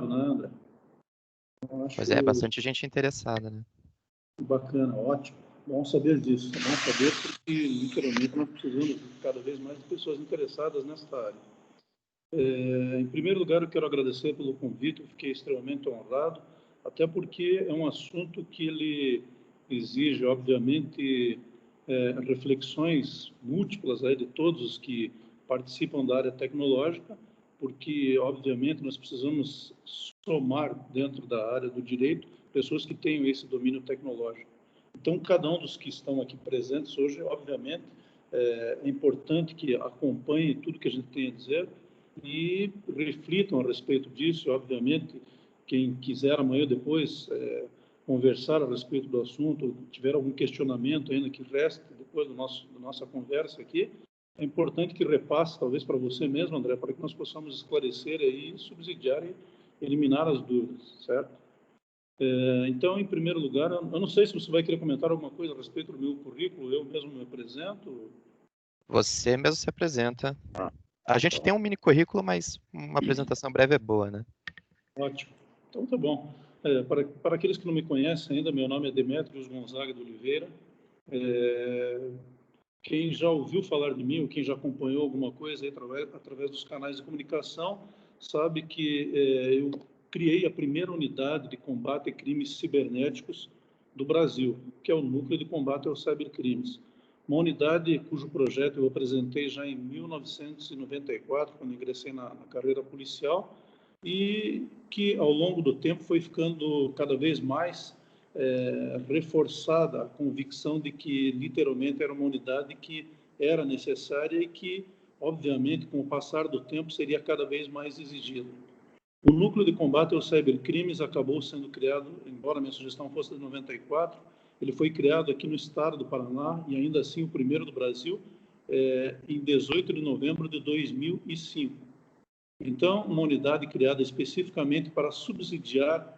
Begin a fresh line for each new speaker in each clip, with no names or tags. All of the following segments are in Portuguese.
né, André? Eu
Pois
acho
bastante gente interessada, né?
bacana, ótimo. Bom saber disso, é bom saber porque, literalmente, nós precisamos cada vez mais de pessoas interessadas nesta área. Em primeiro lugar, eu quero agradecer pelo convite, eu fiquei extremamente honrado, até porque é um assunto que ele exige, obviamente, reflexões múltiplas aí de todos os que participam da área tecnológica, porque, obviamente, nós precisamos somar dentro da área do direito pessoas que tenham esse domínio tecnológico. Então, cada um dos que estão aqui presentes hoje, obviamente, é importante que acompanhe tudo que a gente tem a dizer e reflitam a respeito disso. Obviamente, quem quiser amanhã ou depois conversar a respeito do assunto, ou tiver algum questionamento ainda que reste depois da nossa conversa aqui, é importante que repasse, talvez para você mesmo, André, para que nós possamos esclarecer e subsidiar e eliminar as dúvidas, certo? Então, em primeiro lugar, eu não sei se você vai querer comentar alguma coisa a respeito do meu currículo, eu mesmo me apresento.
Você mesmo se apresenta. A gente tem um mini currículo, mas uma apresentação breve é boa, né?
Ótimo. Então, tá bom. Para aqueles que não me conhecem ainda, meu nome é Demetrios Gonzaga de Oliveira. Quem já ouviu falar de mim, ou quem já acompanhou alguma coisa aí, através dos canais de comunicação, sabe que eu criei a primeira unidade de combate a crimes cibernéticos do Brasil, que é o Núcleo de Combate aos Cybercrimes. Uma unidade cujo projeto eu apresentei já em 1994, quando ingressei na carreira policial, e que, ao longo do tempo, foi ficando cada vez mais reforçada a convicção de que, literalmente, era uma unidade que era necessária e que, obviamente, com o passar do tempo, seria cada vez mais exigida. O Núcleo de Combate aos Cybercrimes acabou sendo criado, embora a minha sugestão fosse de 94, ele foi criado aqui no estado do Paraná, e ainda assim o primeiro do Brasil, em 18 de novembro de 2005. Então, uma unidade criada especificamente para subsidiar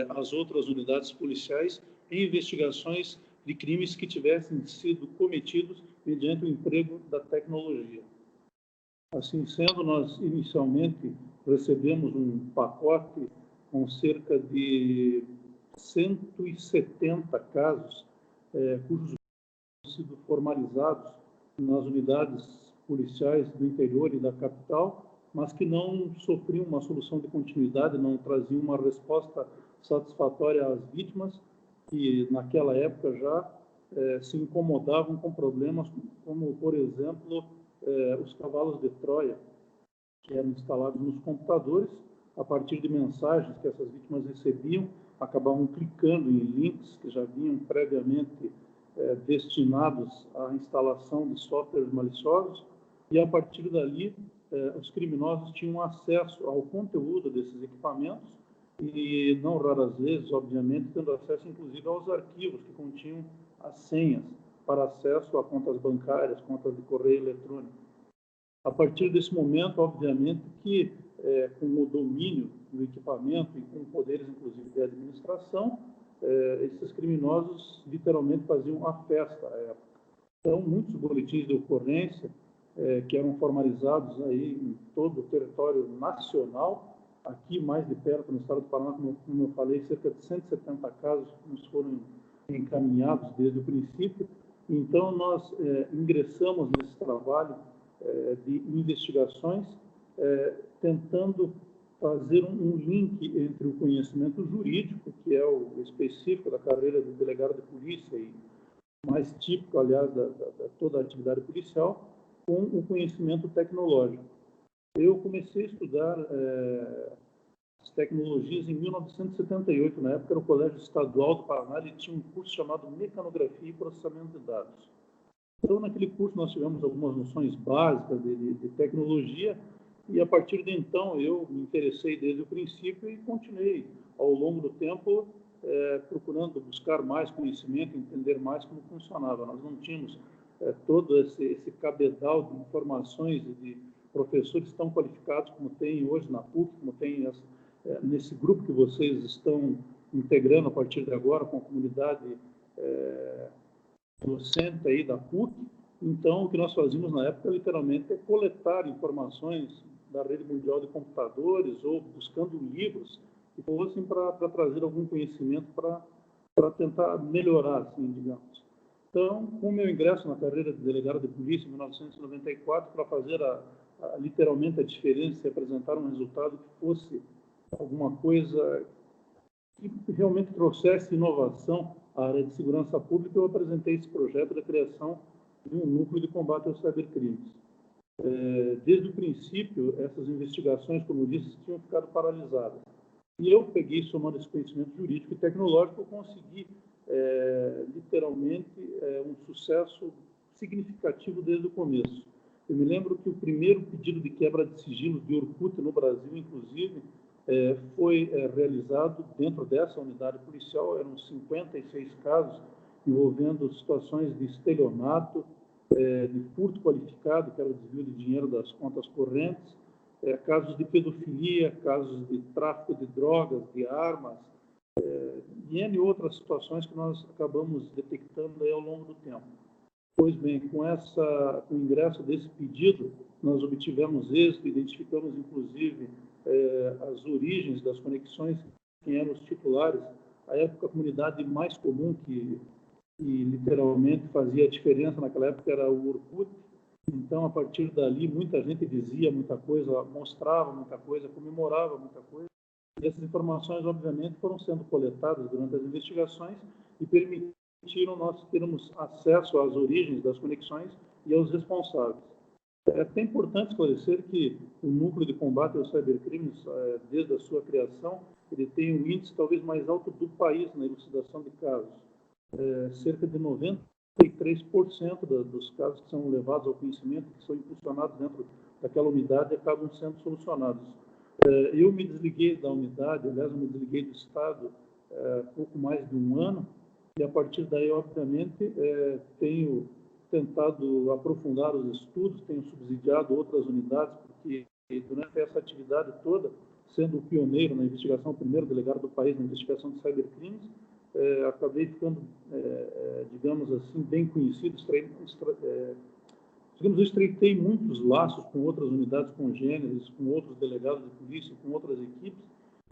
as outras unidades policiais em investigações de crimes que tivessem sido cometidos mediante o emprego da tecnologia. Assim sendo, nós inicialmente recebemos um pacote com cerca de 170 casos, cujos tinham sido formalizados nas unidades policiais do interior e da capital, mas que não sofriam uma solução de continuidade, não traziam uma resposta satisfatória às vítimas, que naquela época já se incomodavam com problemas como, por exemplo, os cavalos de Troia, que eram instalados nos computadores, a partir de mensagens que essas vítimas recebiam, acabavam clicando em links que já vinham previamente destinados à instalação de softwares maliciosos, e a partir dali os criminosos tinham acesso ao conteúdo desses equipamentos e, não raras vezes, obviamente, tendo acesso inclusive aos arquivos que continham as senhas para acesso a contas bancárias, contas de correio eletrônico. A partir desse momento, obviamente, que com o domínio do equipamento e com poderes, inclusive, de administração, esses criminosos literalmente faziam a festa à época. Então, muitos boletins de ocorrência que eram formalizados aí em todo o território nacional, aqui mais de perto, no estado do Paraná, como eu falei, cerca de 170 casos nos foram encaminhados desde o princípio. Então, nós ingressamos nesse trabalho de investigações, tentando fazer um link entre o conhecimento jurídico, que é o específico da carreira do delegado de polícia e mais típico, aliás, da toda a atividade policial, com o conhecimento tecnológico. Eu comecei a estudar as tecnologias em 1978, na época era o Colégio Estadual do Paraná, ele tinha um curso chamado Mecanografia e Processamento de Dados. Então, naquele curso, nós tivemos algumas noções básicas de tecnologia, e a partir de então eu me interessei desde o princípio e continuei ao longo do tempo procurando buscar mais conhecimento, entender mais como funcionava. Nós não tínhamos todo esse cabedal de informações e de professores tão qualificados como tem hoje na PUC, como tem nesse grupo que vocês estão integrando a partir de agora com a comunidade docente aí da PUC. Então, o que nós fazíamos na época, literalmente, é coletar informações da rede mundial de computadores ou buscando livros que fossem para trazer algum conhecimento para tentar melhorar, assim, digamos. Então, com o meu ingresso na carreira de delegado de polícia em 1994, para fazer literalmente a diferença e apresentar um resultado que fosse alguma coisa que realmente trouxesse inovação à área de segurança pública, eu apresentei esse projeto da criação de um núcleo de combate aos cybercrimes. Desde o princípio, essas investigações, como eu disse, tinham ficado paralisadas. E eu peguei, somando esse conhecimento jurídico e tecnológico, eu consegui, literalmente, um sucesso significativo desde o começo. Eu me lembro que o primeiro pedido de quebra de sigilos de Orkut no Brasil, inclusive, foi realizado dentro dessa unidade policial. Eram 56 casos envolvendo situações de estelionato, de furto qualificado, que era o desvio de dinheiro das contas correntes, casos de pedofilia, casos de tráfico de drogas, de armas, e N outras situações que nós acabamos detectando aí ao longo do tempo. Pois bem, com o ingresso desse pedido, nós obtivemos êxito, identificamos, inclusive, as origens das conexões, quem eram os titulares. À época, a comunidade mais comum que literalmente fazia a diferença naquela época era o Orkut. Então, a partir dali, muita gente dizia muita coisa, mostrava muita coisa, comemorava muita coisa. E essas informações, obviamente, foram sendo coletadas durante as investigações e permitiram nós termos acesso às origens das conexões e aos responsáveis. É até importante esclarecer que o núcleo de combate aos cybercrimes, desde a sua criação, ele tem um índice talvez mais alto do país na elucidação de casos. Cerca de 93% dos casos que são levados ao conhecimento, que são impulsionados dentro daquela unidade, acabam sendo solucionados. Eu me desliguei da unidade, aliás, eu me desliguei do Estado há pouco mais de um ano, e a partir daí, obviamente, tenho tentado aprofundar os estudos, tenho subsidiado outras unidades, porque durante essa atividade toda, sendo o pioneiro na investigação, o primeiro delegado do país na investigação de cybercrimes, acabei ficando, digamos assim, bem conhecido, eu estreitei muitos laços com outras unidades congêneres, com outros delegados de polícia, com outras equipes,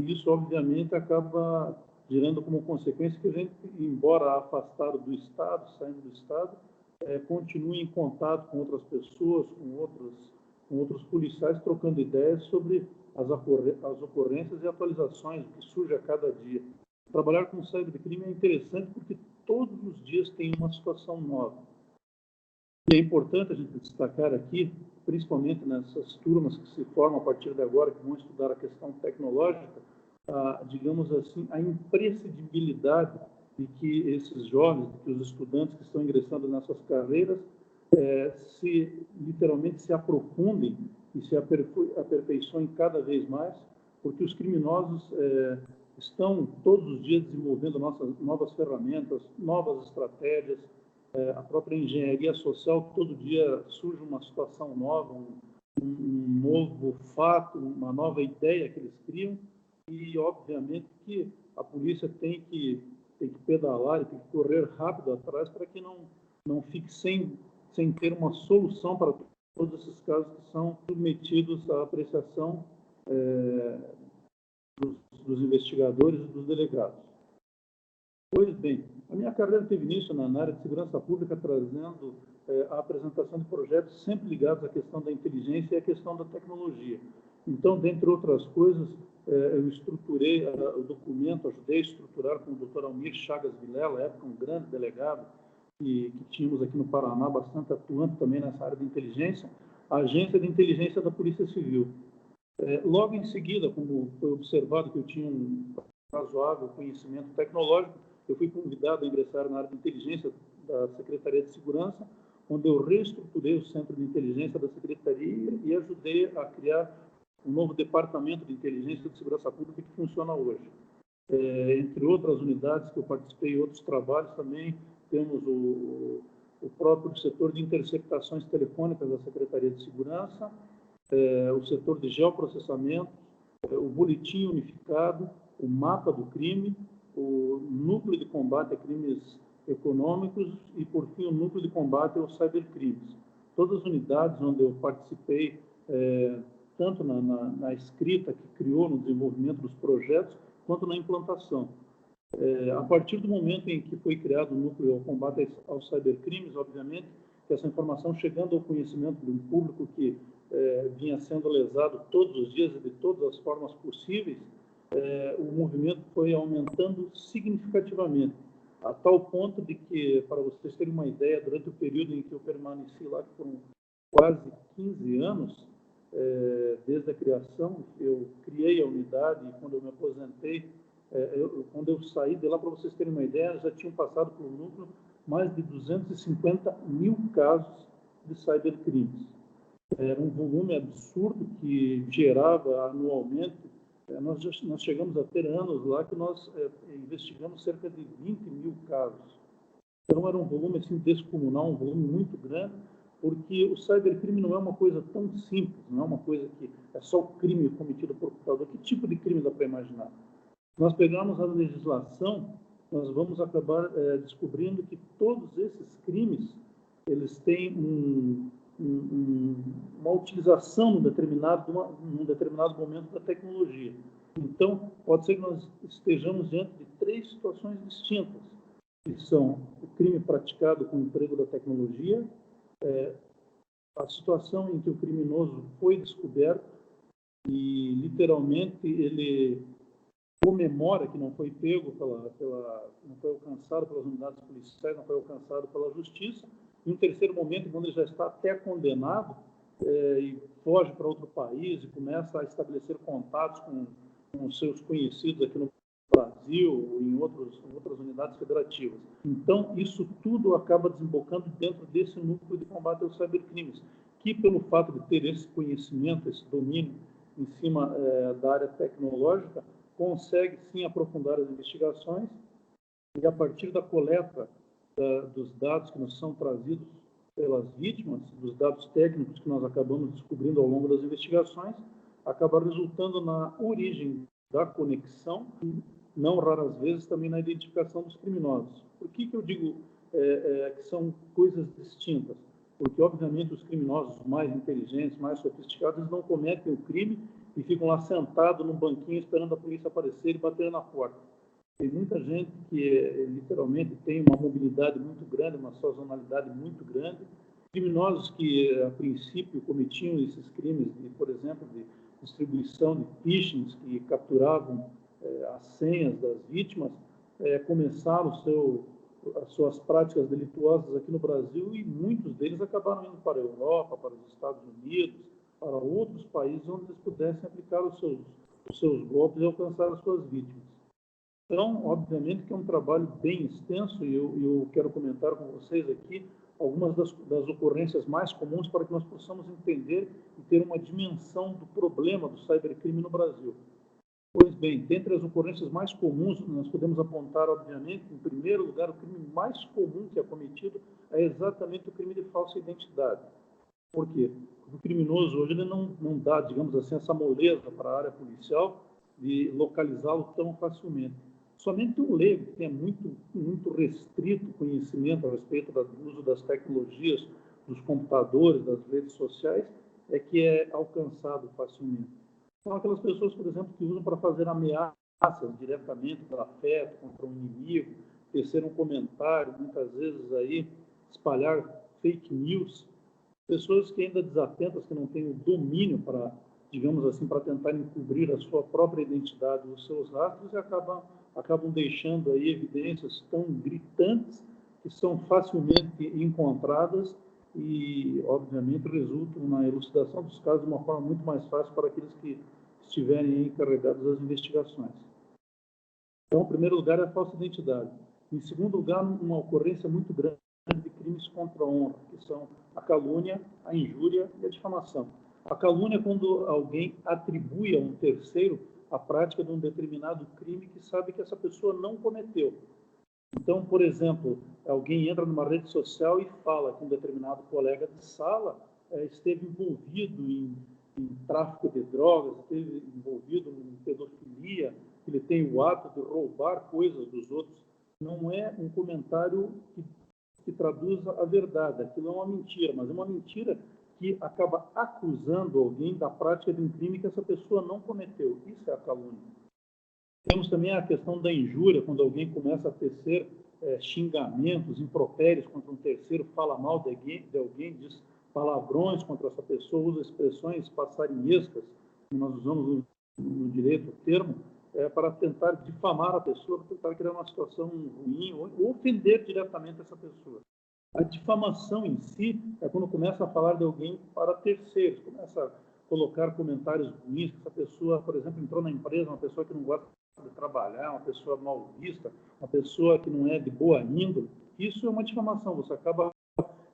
e isso, obviamente, acaba gerando como consequência que a gente, embora afastado do Estado, saindo do Estado, continue em contato com outras pessoas, com outros policiais, trocando ideias sobre as ocorrências e atualizações que surge a cada dia. Trabalhar com cybercrime é interessante porque todos os dias tem uma situação nova. E é importante a gente destacar aqui, principalmente nessas turmas que se formam a partir de agora, que vão estudar a questão tecnológica, digamos assim, a imprescindibilidade de que esses jovens, de que os estudantes que estão ingressando nessas carreiras, literalmente se aprofundem e se aperfeiçoem cada vez mais, porque os criminosos estão todos os dias desenvolvendo novas ferramentas, novas estratégias. A própria engenharia social, todo dia surge uma situação nova, um novo fato, uma nova ideia que eles criam, e obviamente que a polícia tem que pedalar e tem que correr rápido atrás para que não fique sem ter uma solução para todos esses casos que são submetidos à apreciação dos investigadores e dos delegados. Pois bem, a minha carreira teve início na área de segurança pública, trazendo a apresentação de projetos sempre ligados à questão da inteligência e à questão da tecnologia. Então, dentre outras coisas, eu estruturei o documento, ajudei a estruturar com o Dr. Almir Chagas Vilela, à época um grande delegado, que tínhamos aqui no Paraná, bastante atuante também nessa área de inteligência, a Agência de Inteligência da Polícia Civil. Logo em seguida, como foi observado que eu tinha um razoável conhecimento tecnológico, eu fui convidado a ingressar na área de inteligência da Secretaria de Segurança, onde eu reestruturei o Centro de Inteligência da Secretaria e ajudei a criar um novo Departamento de Inteligência de Segurança Pública que funciona hoje. Entre outras unidades que eu participei em outros trabalhos também, temos o próprio setor de interceptações telefônicas da Secretaria de Segurança, o setor de geoprocessamento, o boletim unificado, o mapa do crime, o núcleo de combate a crimes econômicos e, por fim, o núcleo de combate aos cybercrimes. Todas as unidades onde eu participei tanto na escrita que criou no desenvolvimento dos projetos, quanto na implantação. A partir do momento em que foi criado o Núcleo ao Combate aos Cybercrimes, obviamente, que essa informação chegando ao conhecimento de um público que vinha sendo lesado todos os dias e de todas as formas possíveis, o movimento foi aumentando significativamente, a tal ponto de que, para vocês terem uma ideia, durante o período em que eu permaneci lá, que foram quase 15 anos, desde a criação, eu criei a unidade e quando eu me aposentei, quando eu saí de lá, para vocês terem uma ideia, já tinham passado pelo núcleo mais de 250 mil casos de cybercrimes. Era um volume absurdo que gerava anualmente. Nós chegamos a ter anos lá que nós investigamos cerca de 20 mil casos. Então, era um volume assim, descomunal, um volume muito grande, porque o cybercrime não é uma coisa tão simples, não é uma coisa que é só o crime cometido por computador. Que tipo de crime dá para imaginar? Se nós pegarmos a legislação, nós vamos acabar descobrindo que todos esses crimes, eles têm uma utilização num determinado momento da tecnologia. Então, pode ser que nós estejamos diante de 3 situações distintas, que são o crime praticado com o emprego da tecnologia, a situação em que o criminoso foi descoberto e, literalmente, ele comemora que não foi pego, não foi alcançado pelas unidades policiais, não foi alcançado pela justiça. Em um terceiro momento, quando ele já está até condenado, e foge para outro país e começa a estabelecer contatos com os seus conhecidos aqui no Brasil ou em outras unidades federativas. Então, isso tudo acaba desembocando dentro desse núcleo de combate aos cybercrimes, que, pelo fato de ter esse conhecimento, esse domínio em cima da área tecnológica, consegue, sim, aprofundar as investigações e, a partir da coleta dos dados que nos são trazidos pelas vítimas, dos dados técnicos que nós acabamos descobrindo ao longo das investigações, acaba resultando na origem da conexão e, não raras vezes, também na identificação dos criminosos. Por que eu digo que são coisas distintas? Porque, obviamente, os criminosos mais inteligentes, mais sofisticados, eles não cometem o crime e ficam lá sentados num banquinho esperando a polícia aparecer e bater na porta. Tem muita gente que, literalmente, tem uma mobilidade muito grande, uma sazonalidade muito grande. Criminosos que, a princípio, cometiam esses crimes, por exemplo, de distribuição de phishing, que capturavam as senhas das vítimas, começaram as suas práticas delituosas aqui no Brasil e muitos deles acabaram indo para a Europa, para os Estados Unidos, para outros países onde eles pudessem aplicar os seus golpes e alcançar as suas vítimas. Então, obviamente que é um trabalho bem extenso e eu quero comentar com vocês aqui algumas das ocorrências mais comuns para que nós possamos entender e ter uma dimensão do problema do cybercrime no Brasil. Pois bem, dentre as ocorrências mais comuns, nós podemos apontar, obviamente, em primeiro lugar, o crime mais comum que é cometido é exatamente o crime de falsa identidade. Por quê? Porque o criminoso hoje ele não dá, digamos assim, essa moleza para a área policial de localizá-lo tão facilmente. Somente um leigo que tenha muito restrito conhecimento a respeito do uso das tecnologias, dos computadores, das redes sociais, é que é alcançado facilmente. São aquelas pessoas, por exemplo, que usam para fazer ameaças diretamente pelo afeto contra um inimigo, tecer um comentário, muitas vezes aí espalhar fake news. Pessoas que ainda desatentas, que não têm o domínio para, digamos assim, para tentar encobrir a sua própria identidade, os seus rastros, e acabam deixando aí evidências tão gritantes que são facilmente encontradas e, obviamente, resultam na elucidação dos casos de uma forma muito mais fácil para aqueles que estiverem encarregados das investigações. Então, em primeiro lugar, é a falsa identidade. Em segundo lugar, uma ocorrência muito grande de crimes contra a honra, que são a calúnia, a injúria e a difamação. A calúnia é quando alguém atribui a um terceiro a prática de um determinado crime que sabe que essa pessoa não cometeu. Então, por exemplo, alguém entra numa rede social e fala que um determinado colega de sala esteve envolvido em tráfico de drogas, esteve envolvido em pedofilia, ele tem o ato de roubar coisas dos outros. Não é um comentário que traduza a verdade. Aquilo é uma mentira, mas é uma mentira que acaba acusando alguém da prática de um crime que essa pessoa não cometeu. Isso é a calúnia. Temos também a questão da injúria, quando alguém começa a tecer xingamentos, impropérios contra um terceiro, fala mal de alguém, diz palavrões contra essa pessoa, usa expressões passarinhescas, que nós usamos no direito o termo, para tentar difamar a pessoa, para tentar criar uma situação ruim ou ofender diretamente essa pessoa. A difamação em si é quando começa a falar de alguém para terceiros, começa a colocar comentários ruins, que essa pessoa, por exemplo, entrou na empresa, uma pessoa que não gosta de trabalhar, uma pessoa mal vista, uma pessoa que não é de boa índole. Isso é uma difamação, você acaba,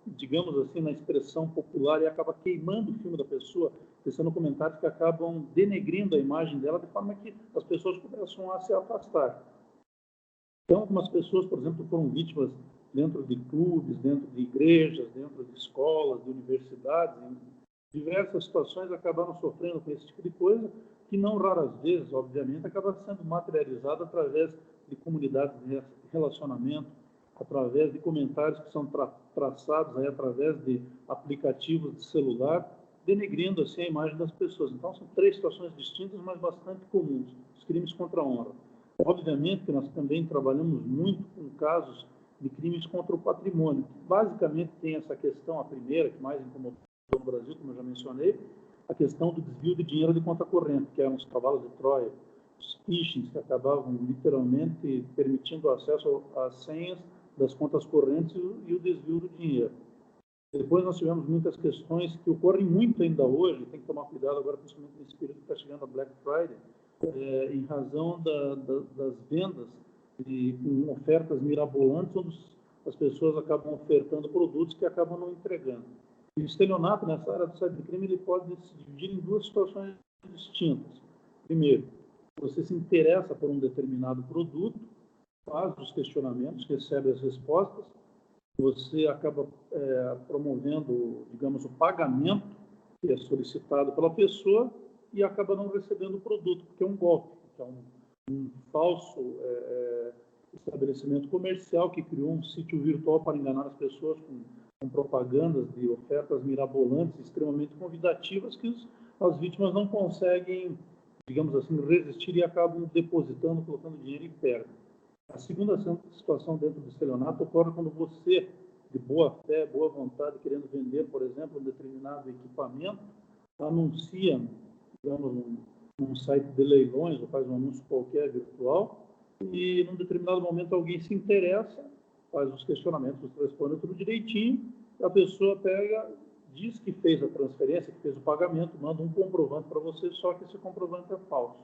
digamos assim, na expressão popular, e acaba queimando o filme da pessoa, tecendo comentários que acabam denegrindo a imagem dela, de forma que as pessoas começam a se afastar. Então, algumas pessoas, por exemplo, foram vítimas dentro de clubes, dentro de igrejas, dentro de escolas, de universidades, em diversas situações acabaram sofrendo com esse tipo de coisa, que não raras vezes, obviamente, acaba sendo materializado através de comunidades de relacionamento, através de comentários que são traçados aí através de aplicativos de celular, denegrindo assim a imagem das pessoas. Então, são 3 situações distintas, mas bastante comuns, os crimes contra a honra. Obviamente que nós também trabalhamos muito com casos de crimes contra o patrimônio. Basicamente tem essa questão, a primeira, que mais incomodou no Brasil, como eu já mencionei, a questão do desvio de dinheiro de conta corrente, que eram os cavalos de Troia, os phishings, que acabavam literalmente permitindo acesso às senhas das contas correntes e o desvio do dinheiro. Depois nós tivemos muitas questões que ocorrem muito ainda hoje, tem que tomar cuidado agora, principalmente nesse período que está chegando a Black Friday, em razão das vendas com ofertas mirabolantes, onde as pessoas acabam ofertando produtos que acabam não entregando. O estelionato, nessa área do cybercrime, ele pode se dividir em 2 situações distintas. Primeiro, você se interessa por um determinado produto, faz os questionamentos, recebe as respostas, você acaba promovendo, digamos, o pagamento que é solicitado pela pessoa e acaba não recebendo o produto, porque é um golpe, que é um falso estabelecimento comercial que criou um sítio virtual para enganar as pessoas com propagandas de ofertas mirabolantes, extremamente convidativas, que as vítimas não conseguem, digamos assim, resistir e acabam depositando, colocando dinheiro e perdem. A segunda situação dentro do estelionato ocorre quando você, de boa fé, boa vontade, querendo vender, por exemplo, um determinado equipamento, anuncia, digamos, num site de leilões, ou faz um anúncio qualquer virtual, e num determinado momento alguém se interessa, faz os questionamentos, responde tudo direitinho, a pessoa pega, diz que fez a transferência, que fez o pagamento, manda um comprovante para você, só que esse comprovante é falso.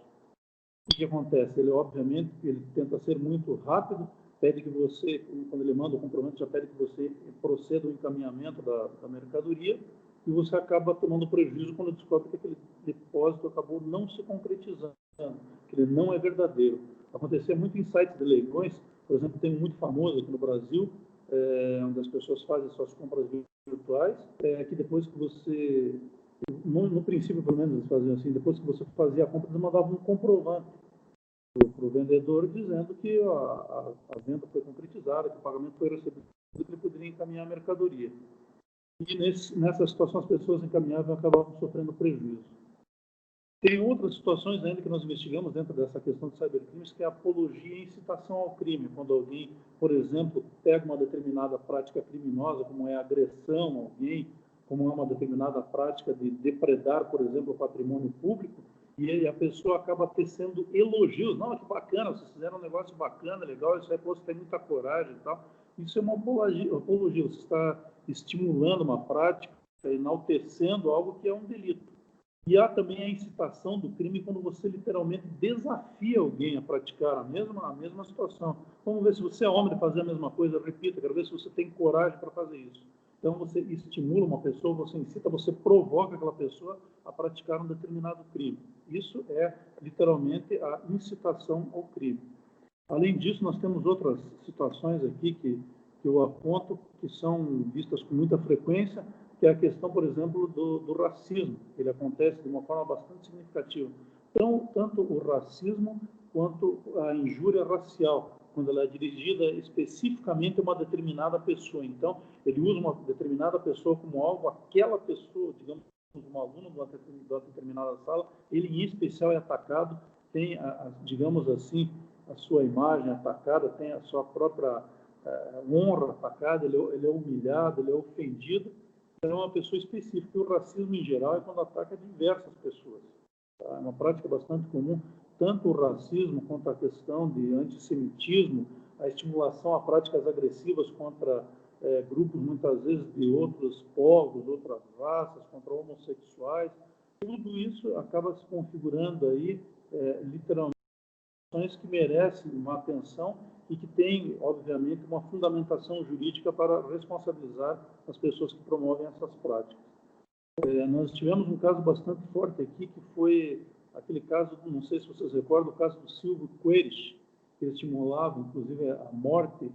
O que acontece? Ele, obviamente, ele tenta ser muito rápido, pede que você, quando ele manda o comprovante, já pede que você proceda ao encaminhamento da mercadoria, e você acaba tomando prejuízo quando descobre que aquele depósito acabou não se concretizando, que ele não é verdadeiro. Acontecia muito em sites de leilões, por exemplo, tem um muito famoso aqui no Brasil, onde as pessoas fazem suas compras virtuais, que depois que você, no princípio pelo menos eles faziam assim, depois que você fazia a compra, eles mandavam um comprovante para o vendedor dizendo que a venda foi concretizada, que o pagamento foi recebido, que ele poderia encaminhar a mercadoria. E nessa situação as pessoas encaminhavam e acabavam sofrendo prejuízo. Tem outras situações ainda que nós investigamos dentro dessa questão de cybercrimes, que é a apologia e incitação ao crime. Quando alguém, por exemplo, pega uma determinada prática criminosa, como é a agressão a alguém, como é uma determinada prática de depredar, por exemplo, o patrimônio público, e a pessoa acaba tecendo elogios. Não, que bacana, vocês fizeram um negócio bacana, legal, isso aí, pô, você tem muita coragem e tal. Isso é uma apologia, você está estimulando uma prática, enaltecendo algo que é um delito. E há também a incitação do crime quando você literalmente desafia alguém a praticar a mesma situação. Vamos ver se você é homem de fazer a mesma coisa, repita, quero ver se você tem coragem para fazer isso. Então você estimula uma pessoa, você incita, você provoca aquela pessoa a praticar um determinado crime. Isso é literalmente a incitação ao crime. Além disso, nós temos outras situações aqui que eu aponto, que são vistas com muita frequência, que é a questão, por exemplo, do racismo. Ele acontece de uma forma bastante significativa. Então, tanto o racismo quanto a injúria racial, quando ela é dirigida especificamente a uma determinada pessoa. Então, ele usa uma determinada pessoa como alvo, aquela pessoa, digamos, um aluno de uma determinada sala, ele em especial é atacado, tem, digamos assim, a sua imagem atacada, tem a sua própria honra atacada, ele é humilhado, ele é ofendido. Então, é uma pessoa específica. E o racismo, em geral, é quando ataca diversas pessoas. Tá? É uma prática bastante comum, tanto o racismo quanto a questão de antissemitismo, a estimulação a práticas agressivas contra grupos, muitas vezes, de outros povos, outras raças, contra homossexuais. Tudo isso acaba se configurando aí, literalmente, que merecem uma atenção e que tem, obviamente, uma fundamentação jurídica para responsabilizar as pessoas que promovem essas práticas. Nós tivemos um caso bastante forte aqui, que foi aquele caso, não sei se vocês recordam, o caso do Silvio Queires, que estimulava, inclusive, a morte,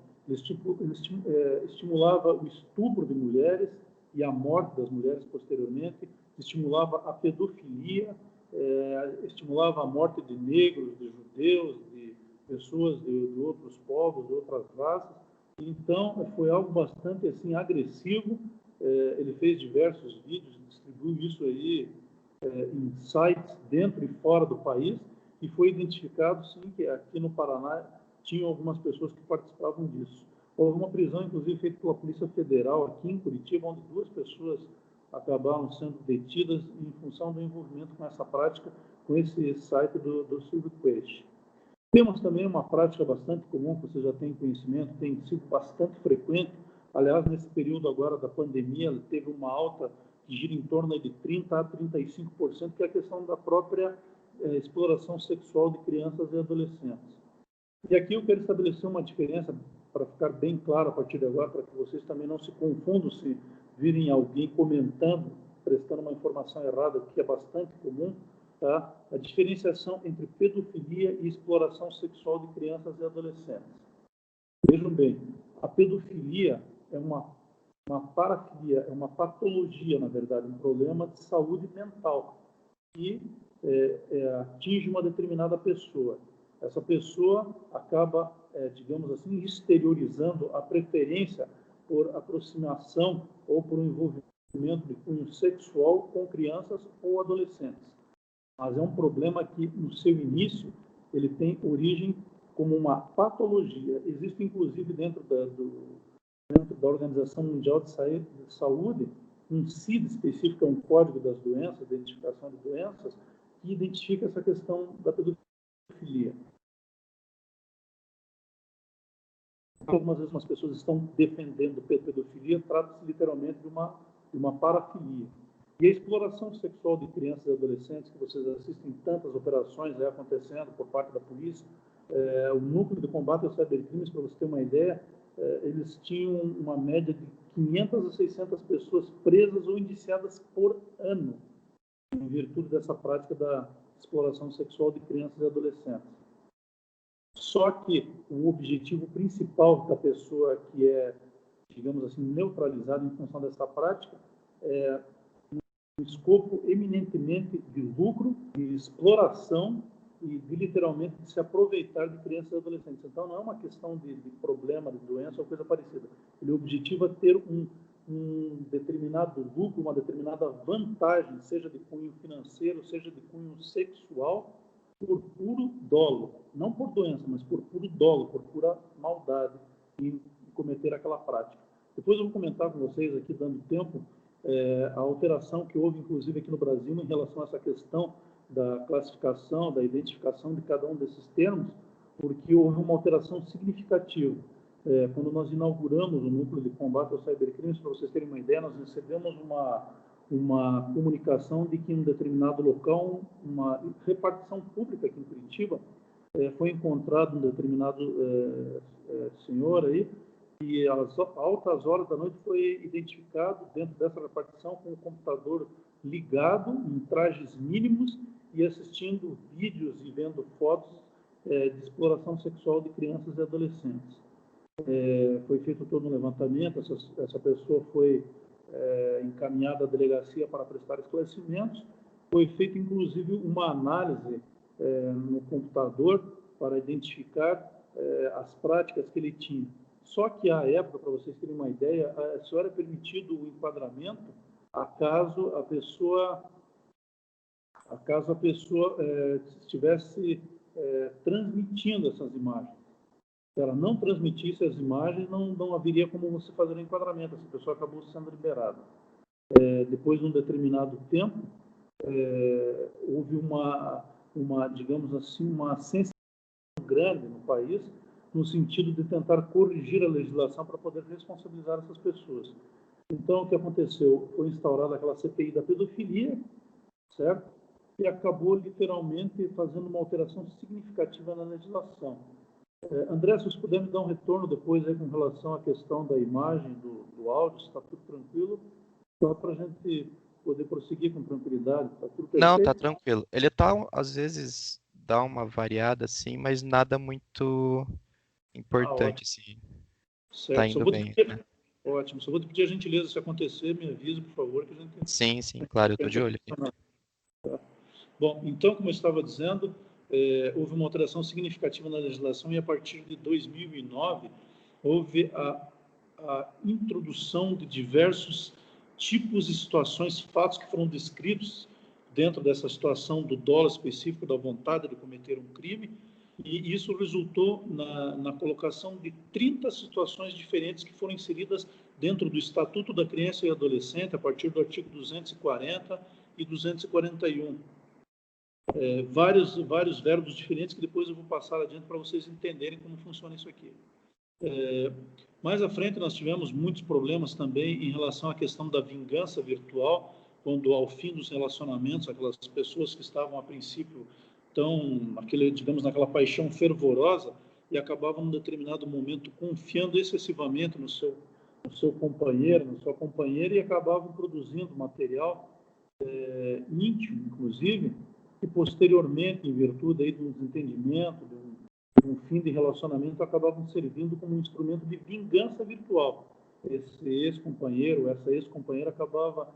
estimulava o estupro de mulheres e a morte das mulheres posteriormente, estimulava a pedofilia, estimulava a morte de negros, de judeus, de pessoas de outros povos, de outras raças. Então, foi algo bastante assim, agressivo. Ele fez diversos vídeos, distribuiu isso aí em sites dentro e fora do país, e foi identificado, sim, que aqui no Paraná tinham algumas pessoas que participavam disso. Houve uma prisão, inclusive, feita pela Polícia Federal aqui em Curitiba, onde 2 pessoas acabaram sendo detidas em função do envolvimento com essa prática, com esse site do Silvio Queires. Temos também uma prática bastante comum, que você já tem conhecimento, tem sido bastante frequente. Aliás, nesse período agora da pandemia, teve uma alta que gira em torno de 30% a 35%, que é a questão da própria exploração sexual de crianças e adolescentes. E aqui eu quero estabelecer uma diferença, para ficar bem claro a partir de agora, para que vocês também não se confundam se virem alguém comentando, prestando uma informação errada, que é bastante comum, tá? A diferenciação entre pedofilia e exploração sexual de crianças e adolescentes. Vejam bem, a pedofilia é uma parafilia, é uma patologia, na verdade, um problema de saúde mental que atinge uma determinada pessoa. Essa pessoa acaba, digamos assim, exteriorizando a preferência por aproximação ou por um envolvimento de cunho sexual com crianças ou adolescentes. Mas é um problema que, no seu início, ele tem origem como uma patologia. Existe, inclusive, dentro da Organização Mundial de Saúde, um CID específico, é um código das doenças, de identificação de doenças, que identifica essa questão da pedofilia. Algumas vezes as pessoas estão defendendo pedofilia, trata-se literalmente de uma parafilia. E a exploração sexual de crianças e adolescentes, que vocês assistem tantas operações acontecendo por parte da polícia, o núcleo de combate aos cybercrimes, para você ter uma ideia, eles tinham uma média de 500 a 600 pessoas presas ou indiciadas por ano, em virtude dessa prática da exploração sexual de crianças e adolescentes. Só que o objetivo principal da pessoa que é, digamos assim, neutralizada em função dessa prática é um escopo eminentemente de lucro, de exploração e de, literalmente, de se aproveitar de crianças e adolescentes. Então, não é uma questão de problema, de doença ou coisa parecida. Ele objetiva ter um determinado lucro, uma determinada vantagem, seja de cunho financeiro, seja de cunho sexual, por puro dolo. Não por doença, mas por puro dolo, por pura maldade em cometer aquela prática. Depois eu vou comentar com vocês aqui, dando tempo, a alteração que houve, inclusive, aqui no Brasil, em relação a essa questão da classificação, da identificação de cada um desses termos, porque houve uma alteração significativa. Quando nós inauguramos o Núcleo de Combate aos Cybercrimes, para vocês terem uma ideia, nós recebemos uma comunicação de que em um determinado local, uma repartição pública aqui em Curitiba, foi encontrado um determinado senhor aí, e às altas horas da noite foi identificado dentro dessa repartição com o computador ligado, em trajes mínimos, e assistindo vídeos e vendo fotos de exploração sexual de crianças e adolescentes. Foi feito todo um levantamento, essa pessoa foi encaminhada à delegacia para prestar esclarecimentos, foi feita inclusive uma análise no computador para identificar as práticas que ele tinha. Só que, à época, para vocês terem uma ideia, só era permitido o enquadramento acaso a pessoa estivesse transmitindo essas imagens. Se ela não transmitisse as imagens, não haveria como você fazer o enquadramento. Essa pessoa acabou sendo liberada. Depois de um determinado tempo, houve digamos assim, uma sensibilização grande no país, no sentido de tentar corrigir a legislação para poder responsabilizar essas pessoas. Então, o que aconteceu? Foi instaurada aquela CPI da pedofilia, certo? E acabou, literalmente, fazendo uma alteração significativa na legislação. André, se você puder me dar um retorno depois aí, com relação à questão da imagem, do áudio, se está tudo tranquilo, só para a gente poder prosseguir com tranquilidade. Está tudo perfeito?
Não, tá tranquilo. Ele tá, às vezes, dá uma variada, assim, mas nada muito importante, assim.
Certo.
Tá indo bem, né?
Ótimo. Só vou te pedir a gentileza, se acontecer, me avise, por favor, que a gente...
Sim, claro, eu tô de olho aqui.
Bom, então, como eu estava dizendo, houve uma alteração significativa na legislação e, a partir de 2009, houve a introdução de diversos tipos e situações, fatos que foram descritos dentro dessa situação do dolo específico, da vontade de cometer um crime, e isso resultou na colocação de 30 situações diferentes que foram inseridas dentro do Estatuto da Criança e Adolescente, a partir do artigo 240 e 241. Vários verbos diferentes que depois eu vou passar adiante para vocês entenderem como funciona isso aqui. Mais à frente, nós tivemos muitos problemas também em relação à questão da vingança virtual, quando, ao fim dos relacionamentos, aquelas pessoas que estavam, a princípio, digamos, naquela paixão fervorosa e acabavam, num determinado momento, confiando excessivamente no seu companheiro, na sua companheira, e acabavam produzindo material íntimo, inclusive, que posteriormente, em virtude aí do desentendimento, de um fim de relacionamento, acabavam servindo como um instrumento de vingança virtual. Esse ex-companheiro, essa ex-companheira acabava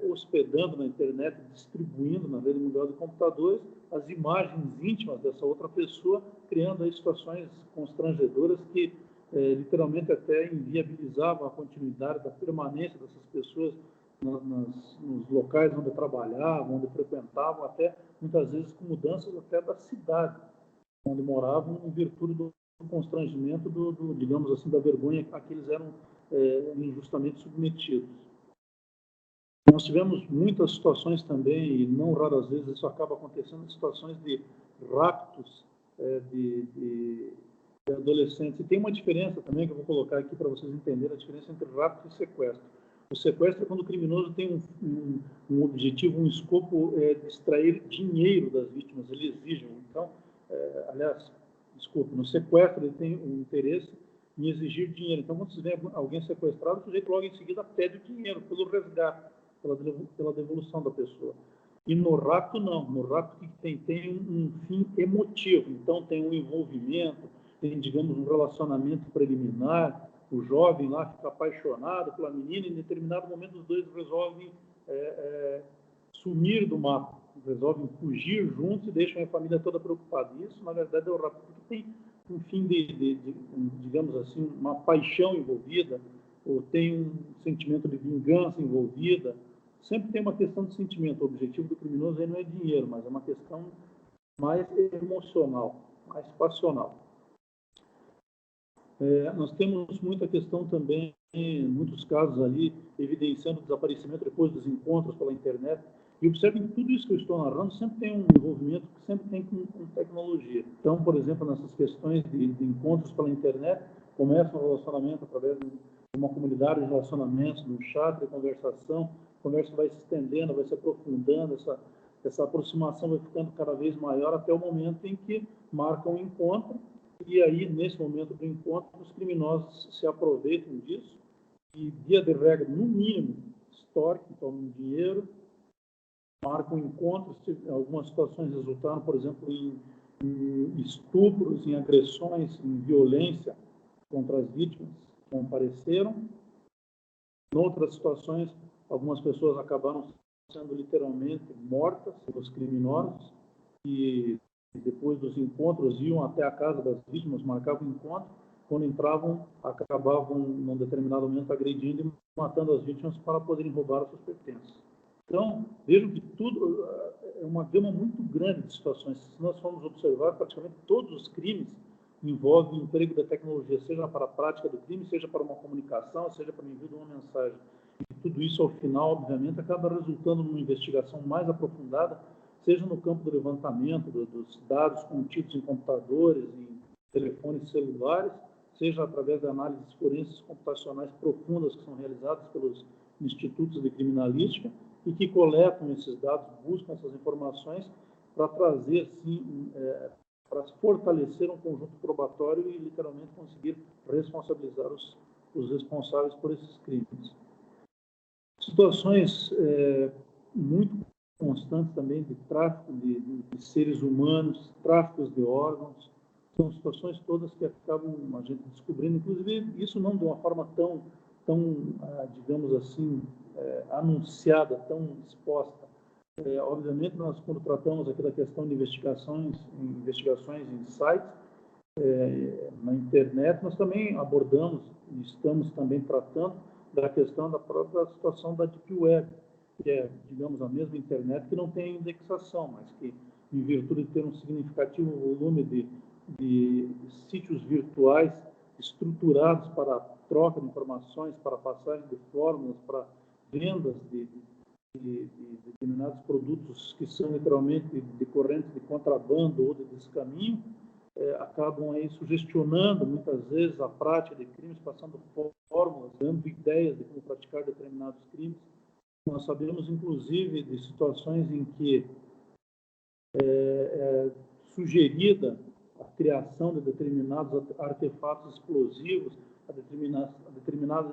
hospedando na internet, distribuindo na rede mundial de computadores as imagens íntimas dessa outra pessoa, criando aí situações constrangedoras que literalmente até inviabilizavam a continuidade da permanência dessas pessoas nos locais onde trabalhavam, onde frequentavam, até muitas vezes com mudanças até da cidade onde moravam, em virtude do constrangimento, digamos assim, da vergonha a que eles eram injustamente submetidos. Nós tivemos muitas situações também, e não raras vezes isso acaba acontecendo, situações de raptos de adolescentes. E tem uma diferença também que eu vou colocar aqui para vocês entenderem a diferença entre rapto e sequestro. O sequestro é quando o criminoso tem um objetivo, um escopo de extrair dinheiro das vítimas, ele exige. Então, no sequestro ele tem um interesse em exigir dinheiro. Então, quando você vê alguém sequestrado, o sujeito logo em seguida pede o dinheiro pelo resgate, pela devolução da pessoa. E no rapto, não. No rapto tem um fim emotivo. Então, tem um envolvimento, tem, digamos, um relacionamento preliminar. O jovem lá fica apaixonado pela menina e, em determinado momento, os dois resolvem sumir do mapa, resolvem fugir juntos e deixam a família toda preocupada. Isso, na verdade, é o rapto, porque tem um fim digamos assim, uma paixão envolvida, ou tem um sentimento de vingança envolvida. Sempre tem uma questão de sentimento. O objetivo do criminoso aí não é dinheiro, mas é uma questão mais emocional, mais passional. Nós temos muita questão também, em muitos casos ali, evidenciando o desaparecimento depois dos encontros pela internet. E observem que tudo isso que eu estou narrando sempre tem um envolvimento que sempre tem com tecnologia. Então, por exemplo, nessas questões de encontros pela internet, começa um relacionamento através de uma comunidade de relacionamentos, de um chat de conversação, a conversa vai se estendendo, vai se aprofundando, essa aproximação vai ficando cada vez maior até o momento em que marcam um encontro. E aí, nesse momento do encontro, os criminosos se aproveitam disso e, via de regra, no mínimo, extorquem, tomam dinheiro, marcam encontros. Algumas situações resultaram, por exemplo, em estupros, em agressões, em violência contra as vítimas que compareceram. Em outras situações, algumas pessoas acabaram sendo literalmente mortas pelos criminosos e depois dos encontros, iam até a casa das vítimas, marcavam o encontro. Quando entravam, acabavam, num determinado momento, agredindo e matando as vítimas para poderem roubar os seus pertences. Então, vejam que tudo é uma gama muito grande de situações. Se nós formos observar, praticamente todos os crimes envolvem o emprego da tecnologia, seja para a prática do crime, seja para uma comunicação, seja para o envio de uma mensagem. E tudo isso, ao final, obviamente, acaba resultando numa investigação mais aprofundada, seja no campo do levantamento dos dados contidos em computadores, em telefones celulares, seja através de análises forenses computacionais profundas que são realizadas pelos institutos de criminalística e que coletam esses dados, buscam essas informações para trazer, sim, para fortalecer um conjunto probatório e, literalmente, conseguir responsabilizar os responsáveis por esses crimes. Situações muito constantes também de tráfico de seres humanos, tráficos de órgãos, são situações todas que acabam a gente descobrindo, inclusive isso não de uma forma tão digamos assim, anunciada, tão exposta. Obviamente, nós, quando tratamos aqui da questão de investigações em sites, na internet, nós também abordamos e estamos também tratando da questão da própria situação da Deep Web, que é, digamos, a mesma internet que não tem indexação, mas que, em virtude de ter um significativo volume de sítios virtuais estruturados para troca de informações, para passagem de fórmulas, para vendas de determinados produtos que são literalmente decorrentes de contrabando ou de descaminho, acabam aí sugestionando muitas vezes a prática de crimes, passando fórmulas, dando ideias de como praticar determinados crimes. Nós sabemos, inclusive, de situações em que é sugerida a criação de determinados artefatos explosivos,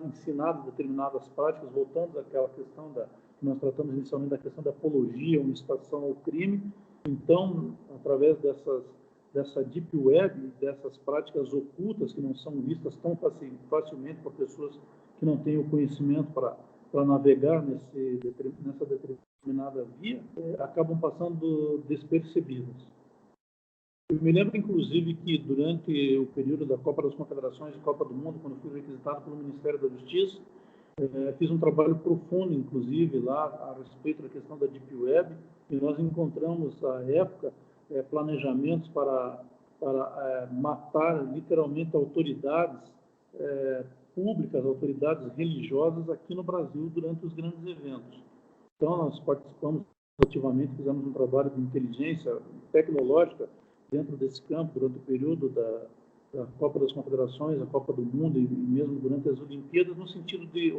ensinadas determinadas práticas, voltando àquela questão que nós tratamos inicialmente da questão da apologia, uma incitação ao crime. Então, através dessa deep web, dessas práticas ocultas que não são vistas tão facilmente por pessoas que não têm o conhecimento para navegar nessa determinada via, acabam passando despercebidas. Eu me lembro, inclusive, que durante o período da Copa das Confederações e Copa do Mundo, quando fui requisitado pelo Ministério da Justiça, fiz um trabalho profundo, inclusive, lá a respeito da questão da Deep Web, e nós encontramos, à época, planejamentos para matar, literalmente, autoridades públicas, autoridades religiosas aqui no Brasil durante os grandes eventos. Então, nós participamos ativamente, fizemos um trabalho de inteligência tecnológica dentro desse campo, durante o período da Copa das Confederações, a Copa do Mundo e mesmo durante as Olimpíadas, no sentido de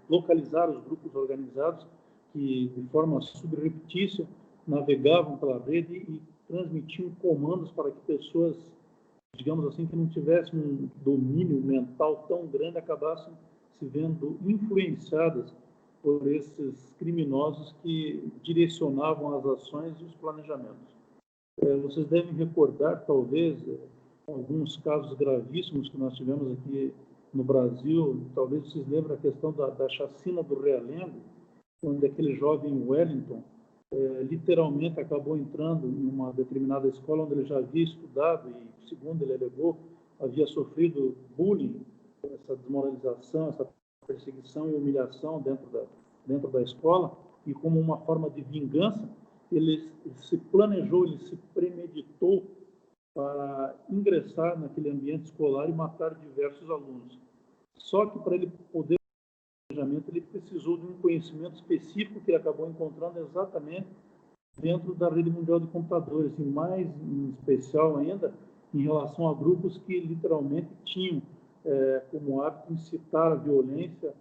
localizar os grupos organizados que, de forma subreptícia, navegavam pela rede e transmitiam comandos para que pessoas, digamos assim, que não tivessem um domínio mental tão grande, acabassem se vendo influenciadas por esses criminosos que direcionavam as ações e os planejamentos. Vocês devem recordar, talvez, alguns casos gravíssimos que nós tivemos aqui no Brasil. Talvez vocês lembrem a questão da chacina do Realengo, onde aquele jovem Wellington literalmente acabou entrando em uma determinada escola onde ele já havia estudado e, segundo ele alegou, havia sofrido bullying, essa desmoralização, essa perseguição e humilhação dentro da escola, e como uma forma de vingança, ele se planejou, ele se premeditou para ingressar naquele ambiente escolar e matar diversos alunos. Só que para ele poder planejamento, ele precisou de um conhecimento específico que ele acabou encontrando exatamente dentro da rede mundial de computadores, e mais em especial ainda em relação a grupos que literalmente tinham como hábito incitar a violência,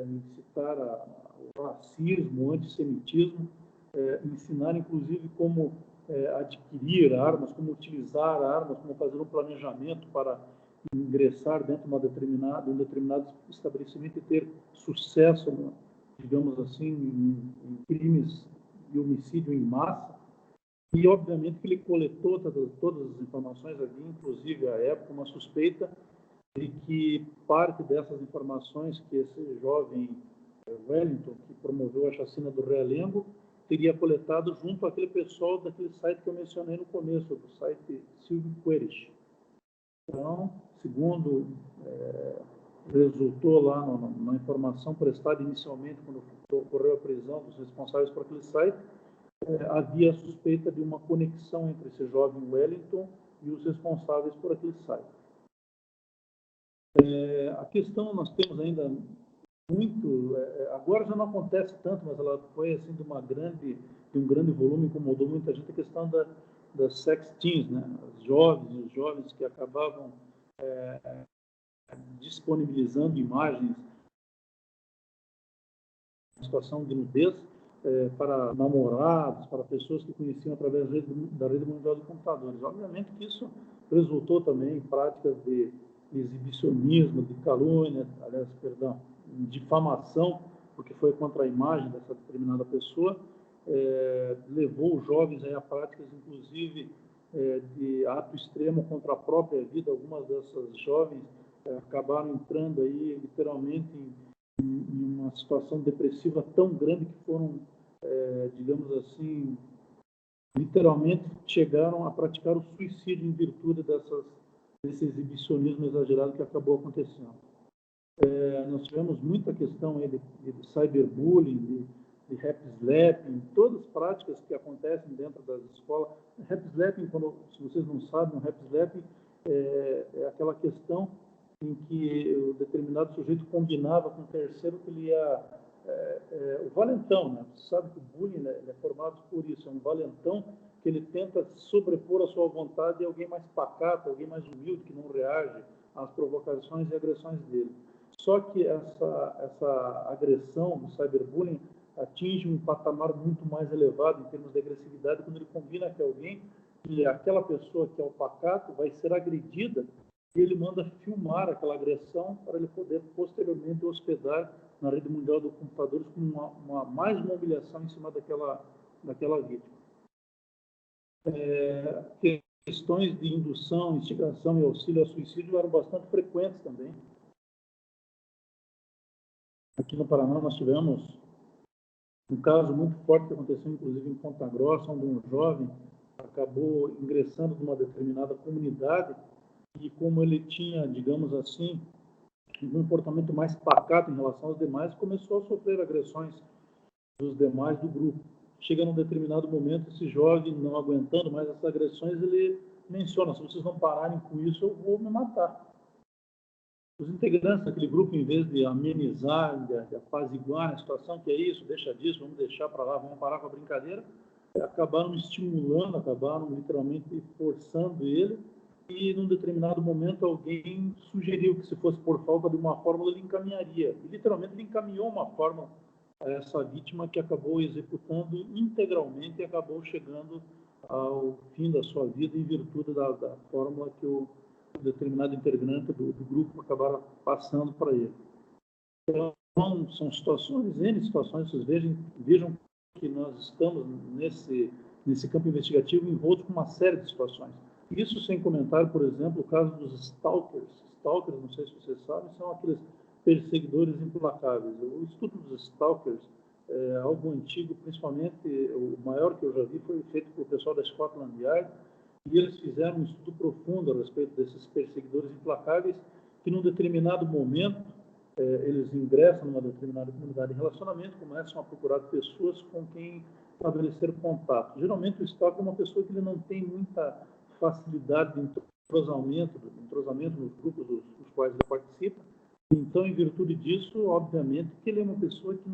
incitar o racismo, o antissemitismo, ensinar inclusive como adquirir armas, como utilizar armas, como fazer um planejamento para ingressar dentro de um determinado estabelecimento e ter sucesso, digamos assim, em crimes de homicídio em massa. E, obviamente, que ele coletou todas as informações. Havia, inclusive, à época, uma suspeita de que parte dessas informações que esse jovem Wellington, que promoveu a chacina do Realengo, teria coletado junto àquele pessoal daquele site que eu mencionei no começo, do site Silvio Queires. Então, segundo resultou lá na informação prestada inicialmente, quando ocorreu a prisão dos responsáveis por aquele site, havia suspeita de uma conexão entre esse jovem Wellington e os responsáveis por aquele site. A questão, nós temos ainda muito, agora já não acontece tanto, mas ela foi assim de um grande volume, incomodou muita gente, a questão das sex teens, né? Os jovens que acabavam disponibilizando imagens em situação de nudez para namorados, para pessoas que conheciam através da rede mundial de computadores. Obviamente que isso resultou também em práticas de exibicionismo, de calúnia, difamação, porque foi contra a imagem dessa determinada pessoa, levou os jovens a práticas, inclusive, de ato extremo contra a própria vida. Algumas dessas jovens acabaram entrando aí, literalmente, em uma situação depressiva tão grande que foram, digamos assim, literalmente chegaram a praticar o suicídio em virtude desse exibicionismo exagerado que acabou acontecendo. Nós tivemos muita questão aí de cyberbullying, de rap-slapping, todas as práticas que acontecem dentro das escolas. Rap-slapping, se vocês não sabem, o rap-slapping é aquela questão em que o determinado sujeito combinava com o terceiro que ele ia... o valentão, né? Você sabe que o bullying é formado por isso, é um valentão que ele tenta sobrepor a sua vontade a alguém mais pacato, alguém mais humilde, que não reage às provocações e agressões dele. Só que essa agressão do cyberbullying atinge um patamar muito mais elevado em termos de agressividade quando ele combina que alguém, que aquela pessoa que é o pacato, vai ser agredida e ele manda filmar aquela agressão para ele poder posteriormente hospedar na rede mundial de computadores como mais uma humilhação em cima daquela vítima. Questões de indução, instigação e auxílio ao suicídio eram bastante frequentes também. Aqui no Paraná nós tivemos um caso muito forte que aconteceu inclusive em Ponta Grossa, onde um jovem acabou ingressando numa determinada comunidade e como ele tinha, digamos assim, um comportamento mais pacato em relação aos demais, começou a sofrer agressões dos demais do grupo. Chega num determinado momento, esse jovem, não aguentando mais essas agressões, ele menciona: se vocês não pararem com isso, eu vou me matar. Os integrantes daquele grupo, em vez de amenizar, de apaziguar a situação, que é isso, deixa disso, vamos deixar para lá, vamos parar com a brincadeira, acabaram estimulando, acabaram literalmente forçando ele, e num determinado momento alguém sugeriu que, se fosse por falta de uma fórmula, ele encaminharia. E literalmente ele encaminhou uma fórmula a essa vítima, que acabou executando integralmente e acabou chegando ao fim da sua vida em virtude da fórmula que o determinado integrante do grupo acabaram passando para ele. Então, são situações, N situações, vocês vejam que nós estamos nesse campo investigativo envolto com uma série de situações. Isso sem comentar, por exemplo, o caso dos stalkers. Stalkers, não sei se vocês sabem, são aqueles perseguidores implacáveis. O estudo dos stalkers é algo antigo, principalmente o maior que eu já vi foi feito pelo pessoal da Scotland Yard, e eles fizeram um estudo profundo a respeito desses perseguidores implacáveis que, num determinado momento, eles ingressam numa determinada comunidade de relacionamento, começam a procurar pessoas com quem estabelecer contato. Geralmente o stalker é uma pessoa que ele não tem muita facilidade de entrosamento nos grupos dos quais ele participa. Então, em virtude disso, obviamente, que ele é uma pessoa que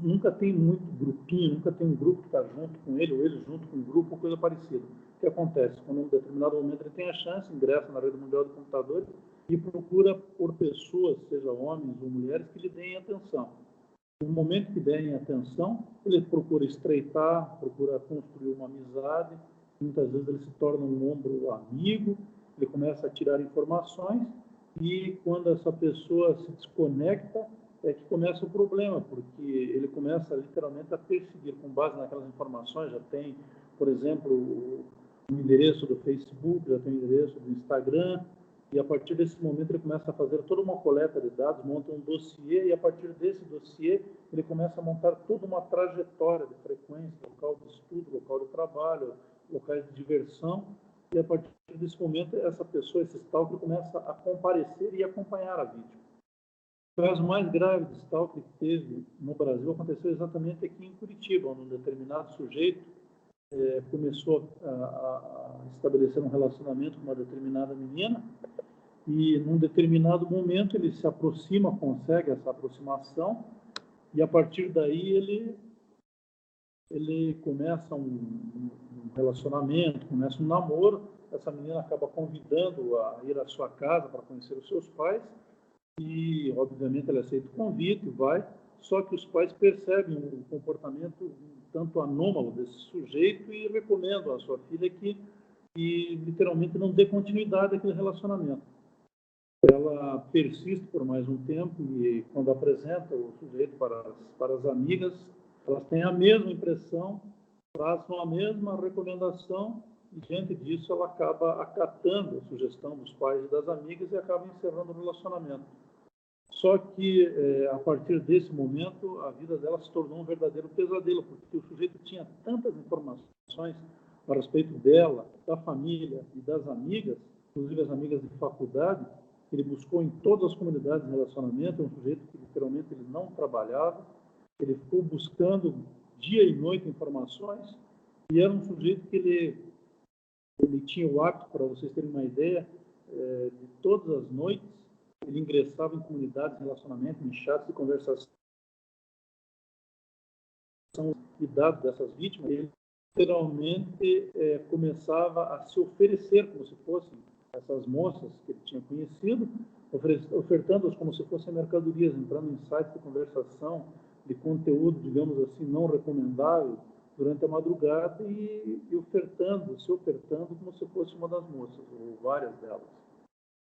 nunca tem muito grupinho, nunca tem um grupo que está junto com ele, ou ele junto com um grupo, ou coisa parecida. O que acontece? Quando, em um determinado momento, ele tem a chance, ingressa na rede mundial de computadores e procura por pessoas, seja homens ou mulheres, que lhe deem atenção. No momento que derem atenção, ele procura estreitar, procura construir uma amizade, muitas vezes ele se torna um ombro amigo, ele começa a tirar informações, e quando essa pessoa se desconecta, é que começa o problema, porque ele começa literalmente a perseguir, com base naquelas informações. Já tem, por exemplo, o endereço do Facebook, já tem o endereço do Instagram, e a partir desse momento ele começa a fazer toda uma coleta de dados, monta um dossiê, e a partir desse dossiê ele começa a montar toda uma trajetória de frequência, local de estudo, local de trabalho, locais de diversão, e a partir desse momento essa pessoa, esse stalker, começa a comparecer e acompanhar a vítima. O caso mais grave de stalker que teve no Brasil aconteceu exatamente aqui em Curitiba, onde um determinado sujeito começou a estabelecer um relacionamento com uma determinada menina, e num determinado momento ele se aproxima, consegue essa aproximação, e a partir daí ele começa um relacionamento, começa um namoro. Essa menina acaba convidando a ir à sua casa para conhecer os seus pais, e obviamente ele aceita o convite, vai, só que os pais percebem o comportamento um tanto anômalo desse sujeito e recomendam à sua filha que literalmente não dê continuidade àquele relacionamento. Ela persiste por mais um tempo, e quando apresenta o sujeito para as amigas, elas têm a mesma impressão, traçam a mesma recomendação, e diante disso ela acaba acatando a sugestão dos pais e das amigas e acaba encerrando o relacionamento. Só que, a partir desse momento, a vida dela se tornou um verdadeiro pesadelo, porque o sujeito tinha tantas informações a respeito dela, da família e das amigas, inclusive as amigas de faculdade, que ele buscou em todas as comunidades de relacionamento. É um sujeito que literalmente ele não trabalhava, ele ficou buscando dia e noite informações, e era um sujeito que ele tinha o hábito, para vocês terem uma ideia, de todas as noites ele ingressava em comunidades de relacionamento, em chats de conversação e dados dessas vítimas. Ele literalmente começava a se oferecer como se fossem essas moças que ele tinha conhecido, ofertando-as como se fossem mercadorias, entrando em sites de conversação, de conteúdo, digamos assim, não recomendável, durante a madrugada, e se ofertando como se fosse uma das moças, ou várias delas.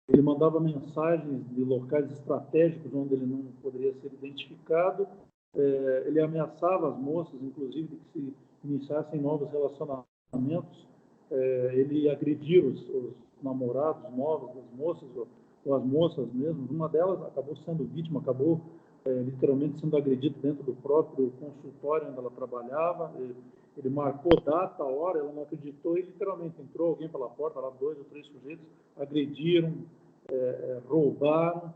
Ele mandava mensagens de locais estratégicos onde ele não poderia ser identificado. Ele ameaçava as moças, inclusive, de que se iniciassem novos relacionamentos. Ele agredia os namorados novos das moças, ou as moças mesmo. Uma delas acabou sendo vítima, acabou literalmente sendo agredida dentro do próprio consultório onde ela trabalhava. Ele marcou data, hora, ela não acreditou, e literalmente entrou alguém pela porta, lá 2 ou 3 sujeitos, agrediram, roubaram.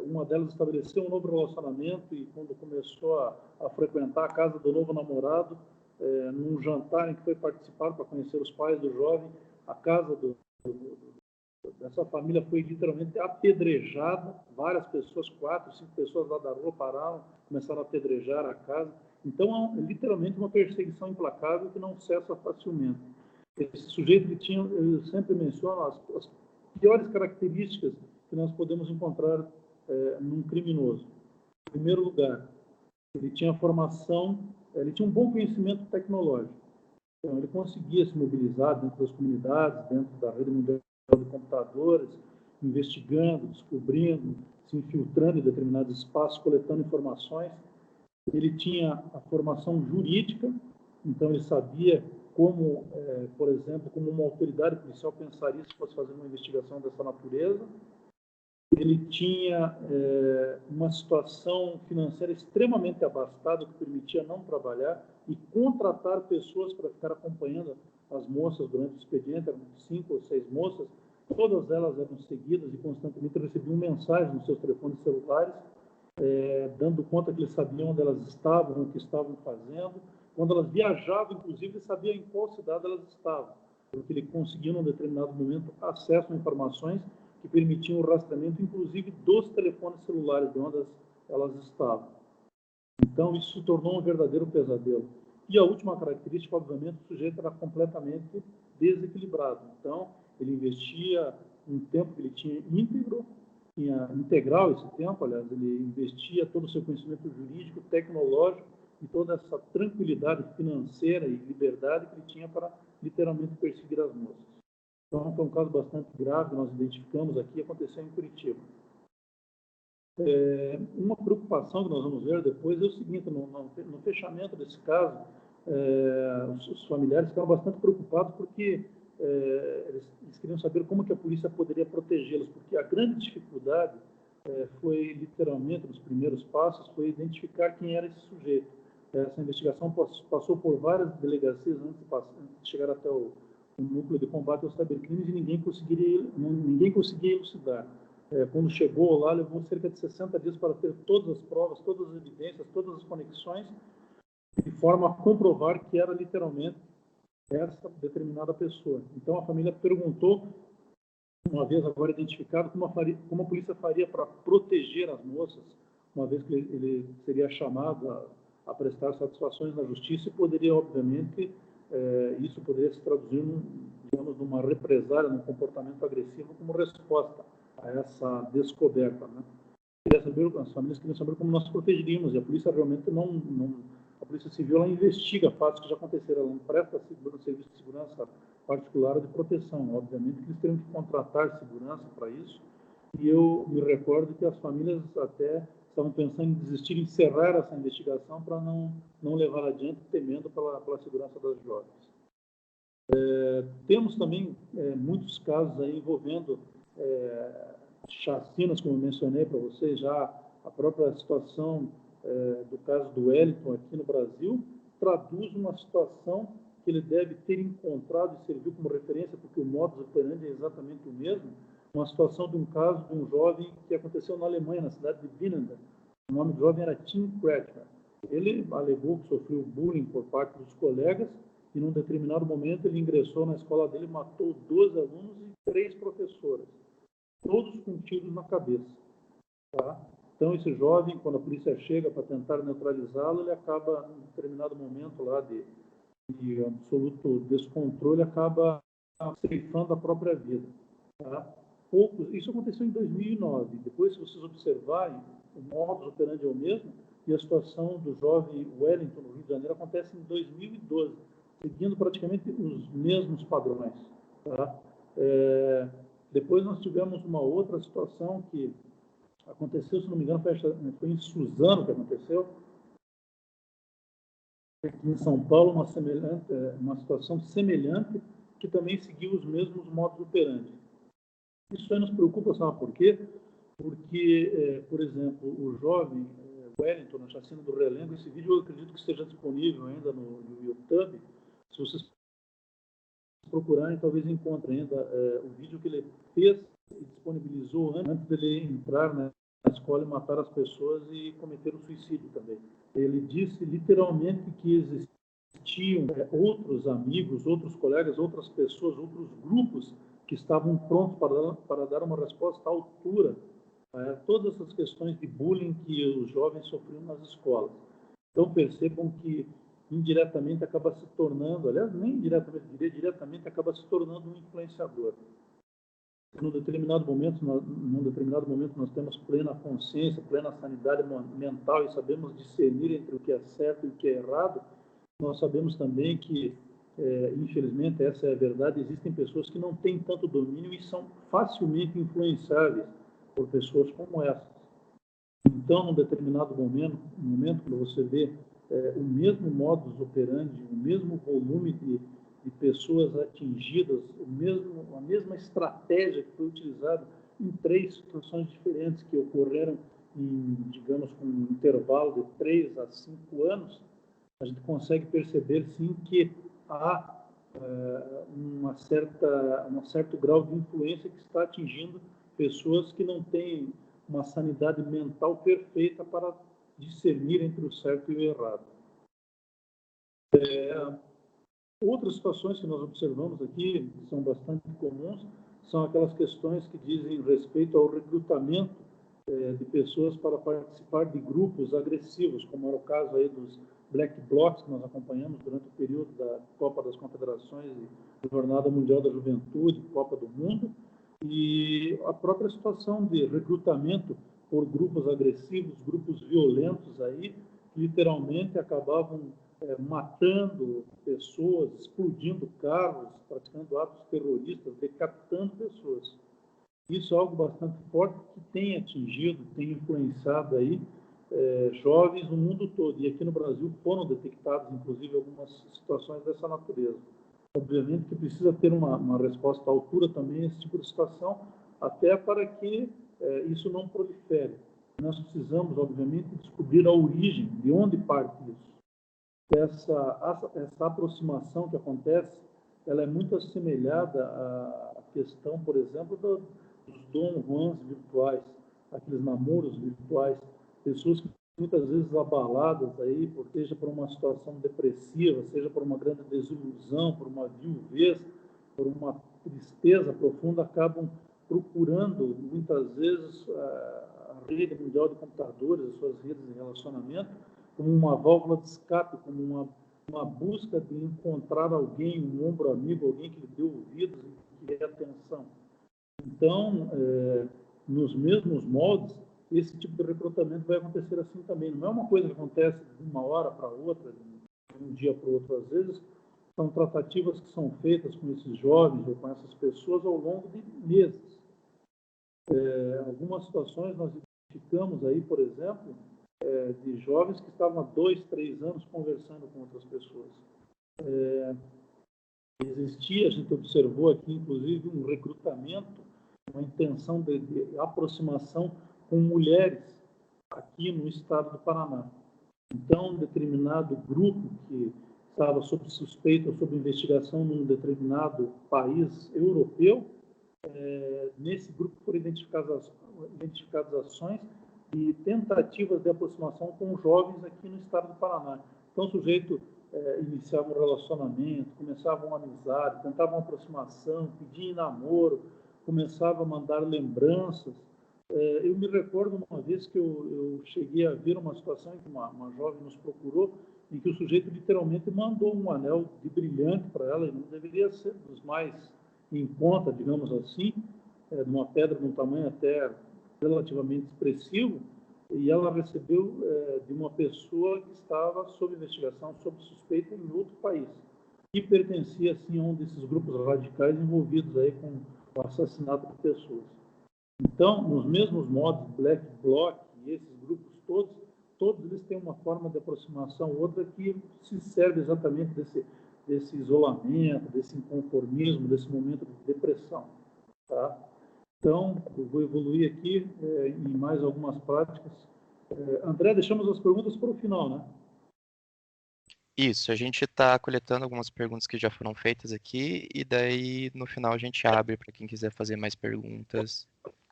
Uma delas estabeleceu um novo relacionamento, e quando começou a frequentar a casa do novo namorado, num jantar em que foi participar para conhecer os pais do jovem, a casa dessa família foi literalmente apedrejada. Várias pessoas, 4, 5 pessoas lá da rua pararam, começaram a apedrejar a casa. Então, é literalmente uma perseguição implacável que não cessa facilmente. Esse sujeito que tinha, eu sempre menciono, as piores características que nós podemos encontrar num criminoso. Em primeiro lugar, ele tinha formação, ele tinha um bom conhecimento tecnológico. Então, ele conseguia se mobilizar dentro das comunidades, dentro da rede mundial de computadores, investigando, descobrindo, se infiltrando em determinados espaços, coletando informações. Ele tinha a formação jurídica, então ele sabia como, por exemplo, como uma autoridade policial pensaria se fosse fazer uma investigação dessa natureza. Ele tinha uma situação financeira extremamente abastada, que permitia não trabalhar e contratar pessoas para ficar acompanhando as moças durante o expediente. Eram 5 ou 6 moças, todas elas eram seguidas e constantemente recebiam mensagens nos seus telefones celulares, dando conta que eles sabiam onde elas estavam, o que estavam fazendo. Quando elas viajavam, inclusive, ele sabia em qual cidade elas estavam, porque ele conseguia, num determinado momento, acesso a informações que permitiam o rastreamento, inclusive, dos telefones celulares de onde elas estavam. Então, isso se tornou um verdadeiro pesadelo. E a última característica, obviamente, o sujeito era completamente desequilibrado. Então, ele investia um tempo que ele tinha íntegro, tinha integral esse tempo, aliás, ele investia todo o seu conhecimento jurídico, tecnológico e toda essa tranquilidade financeira e liberdade que ele tinha para, literalmente, perseguir as moças. Então, é um caso bastante grave que nós identificamos aqui, aconteceu em Curitiba. Uma preocupação que nós vamos ver depois é o seguinte: no fechamento desse caso, os familiares ficaram bastante preocupados, porque eles queriam saber como que a polícia poderia protegê-los, porque a grande dificuldade foi, literalmente, nos primeiros passos, foi identificar quem era esse sujeito. Essa investigação passou por várias delegacias antes de chegar até o núcleo de combate aos cybercrimes e ninguém conseguia elucidar. Quando chegou lá, levou cerca de 60 dias para ter todas as provas, todas as evidências, todas as conexões, de forma a comprovar que era literalmente essa determinada pessoa. Então, a família perguntou, uma vez agora identificado, como a polícia faria para proteger as moças, uma vez que ele seria chamado a prestar satisfações na justiça e poderia, obviamente, isso poderia se traduzir, digamos, numa represália, num comportamento agressivo como resposta a essa descoberta, né? As famílias queriam saber como nós protegeríamos, e a polícia realmente a Polícia Civil ela investiga fatos que já aconteceram, ela não presta serviço de segurança particular de proteção. Obviamente que eles teriam que contratar segurança para isso, e eu me recordo que as famílias até estavam pensando em desistir, encerrar essa investigação para não levar adiante, temendo pela segurança das jovens. Temos também muitos casos aí envolvendo chacinas, como eu mencionei para vocês, já a própria situação do caso do Wellington aqui no Brasil traduz uma situação que ele deve ter encontrado e serviu como referência, porque o modus operandi é exatamente o mesmo, uma situação de um caso de um jovem que aconteceu na Alemanha, na cidade de Winnenden. O nome do jovem era Tim Kretschmer. Ele alegou que sofreu bullying por parte dos colegas e, num determinado momento, ele ingressou na escola dele e matou 12 alunos e 3 professoras, todos com tiros na cabeça. Tá? Então, esse jovem, quando a polícia chega para tentar neutralizá-lo, ele acaba, em determinado momento lá de absoluto descontrole, acaba ceifando a própria vida. Tá? Isso aconteceu em 2009. Depois, se vocês observarem, o modus operandi é o mesmo, e a situação do jovem Wellington, no Rio de Janeiro, acontece em 2012, seguindo praticamente os mesmos padrões. Tá? Depois nós tivemos uma outra situação que aconteceu, se não me engano, foi em Suzano que aconteceu, aqui em São Paulo, uma situação semelhante, que também seguiu os mesmos modus operandi. Isso aí nos preocupa, sabe por quê? Porque, por exemplo, o jovem Wellington, na chacina do Realengo, esse vídeo eu acredito que esteja disponível ainda no YouTube. Se vocês procurarem, talvez encontrem ainda o vídeo que ele fez e disponibilizou antes dele entrar na escola e matar as pessoas e cometer o suicídio também. Ele disse literalmente que existiam outros amigos, outros colegas, outras pessoas, outros grupos que estavam prontos para dar uma resposta à altura a todas essas questões de bullying que os jovens sofriam nas escolas. Então, percebam que indiretamente acaba se tornando, aliás, nem indiretamente, diretamente acaba se tornando um influenciador. Num determinado momento nós temos plena consciência, plena sanidade mental e sabemos discernir entre o que é certo e o que é errado. Nós sabemos também que, infelizmente, essa é a verdade, existem pessoas que não têm tanto domínio e são facilmente influenciáveis por pessoas como essas. Então, num determinado momento quando você vê o mesmo modus operandi, o mesmo volume de pessoas atingidas, a mesma estratégia que foi utilizada em 3 situações diferentes que ocorreram digamos, com um intervalo de 3 a 5 anos, a gente consegue perceber, sim, que há um certo grau de influência que está atingindo pessoas que não têm uma sanidade mental perfeita para discernir entre o certo e o errado. Outras situações que nós observamos aqui, que são bastante comuns, são aquelas questões que dizem respeito ao recrutamento de pessoas para participar de grupos agressivos, como era o caso aí dos Black Blocs, que nós acompanhamos durante o período da Copa das Confederações e Jornada Mundial da Juventude, Copa do Mundo, e a própria situação de recrutamento por grupos agressivos, grupos violentos aí, que literalmente acabavam matando pessoas, explodindo carros, praticando atos terroristas, decapitando pessoas. Isso é algo bastante forte que tem atingido, tem influenciado aí jovens no mundo todo. E aqui no Brasil foram detectadas, inclusive, algumas situações dessa natureza. Obviamente que precisa ter uma resposta à altura também a esse tipo de situação, até para que isso não prolifere. Nós precisamos, obviamente, descobrir a origem, de onde parte isso. Essa aproximação que acontece, ela é muito assemelhada à questão, por exemplo, dos Dom Juans virtuais, aqueles namoros virtuais, pessoas que muitas vezes abaladas aí, seja por uma situação depressiva, seja por uma grande desilusão, por uma viuvez, por uma tristeza profunda, acabam procurando, muitas vezes, a rede mundial de computadores, as suas redes de relacionamento, como uma válvula de escape, como uma busca de encontrar alguém, um ombro amigo, alguém que lhe dê ouvidos e que dê atenção. Então, nos mesmos moldes, esse tipo de recrutamento vai acontecer assim também. Não é uma coisa que acontece de uma hora para outra, de um dia para o outro. Às vezes, são tratativas que são feitas com esses jovens ou com essas pessoas ao longo de meses. Algumas situações nós identificamos aí, por exemplo, de jovens que estavam há 2, 3 anos conversando com outras pessoas. Existia, a gente observou aqui, inclusive, um recrutamento, uma intenção de aproximação com mulheres aqui no estado do Paraná. Então, um determinado grupo que estava sob suspeita ou sob investigação num determinado país europeu, nesse grupo foram identificadas ações e tentativas de aproximação com jovens aqui no estado do Paraná. Então, o sujeito iniciava um relacionamento, começava uma amizade, tentava uma aproximação, pedia em namoro, começava a mandar lembranças. Eu me recordo uma vez que eu cheguei a ver uma situação em que uma jovem nos procurou, em que o sujeito literalmente mandou um anel de brilhante para ela, e não deveria ser dos mais em conta, digamos assim, de uma pedra de um tamanho até relativamente expressivo, e ela recebeu de uma pessoa que estava sob investigação, sob suspeita em outro país, que pertencia assim a um desses grupos radicais envolvidos aí com o assassinato de pessoas. Então, nos mesmos modos, Black Bloc e esses grupos todos eles têm uma forma de aproximação, outra que se serve exatamente desse isolamento, desse inconformismo, desse momento de depressão. Tá? Então, eu vou evoluir aqui em mais algumas práticas. André, deixamos as perguntas para o final, né?
Isso, a gente está coletando algumas perguntas que já foram feitas aqui, e daí no final a gente abre para quem quiser fazer mais perguntas,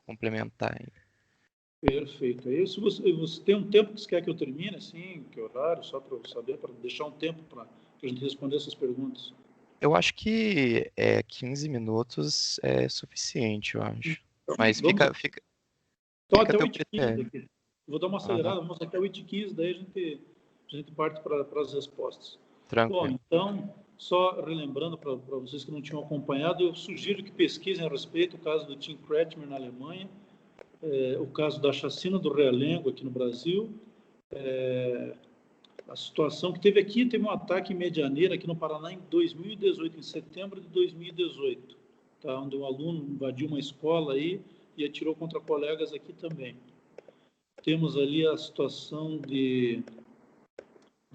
complementar.
Perfeito. Aí, se você tem um tempo que você quer que eu termine, assim, que horário, só para eu saber, para deixar um tempo para a gente responder essas perguntas.
Eu acho que 15 minutos é suficiente, eu acho.
Então,
Mas
vamos
fica
até
a teu
8h15
critério.
aqui. Vou dar uma acelerada, vamos até 8h15, daí a gente parte para as respostas. Bom,
Tranquilo.
então, só relembrando para vocês que não tinham acompanhado, eu sugiro que pesquisem a respeito o caso do Tim Kretschmer na Alemanha, o caso da chacina do Realengo aqui no Brasil, a situação que teve um ataque em Medianeira aqui no Paraná em 2018, em setembro de 2018, tá? Onde um aluno invadiu uma escola aí e atirou contra colegas aqui também. Temos ali a situação de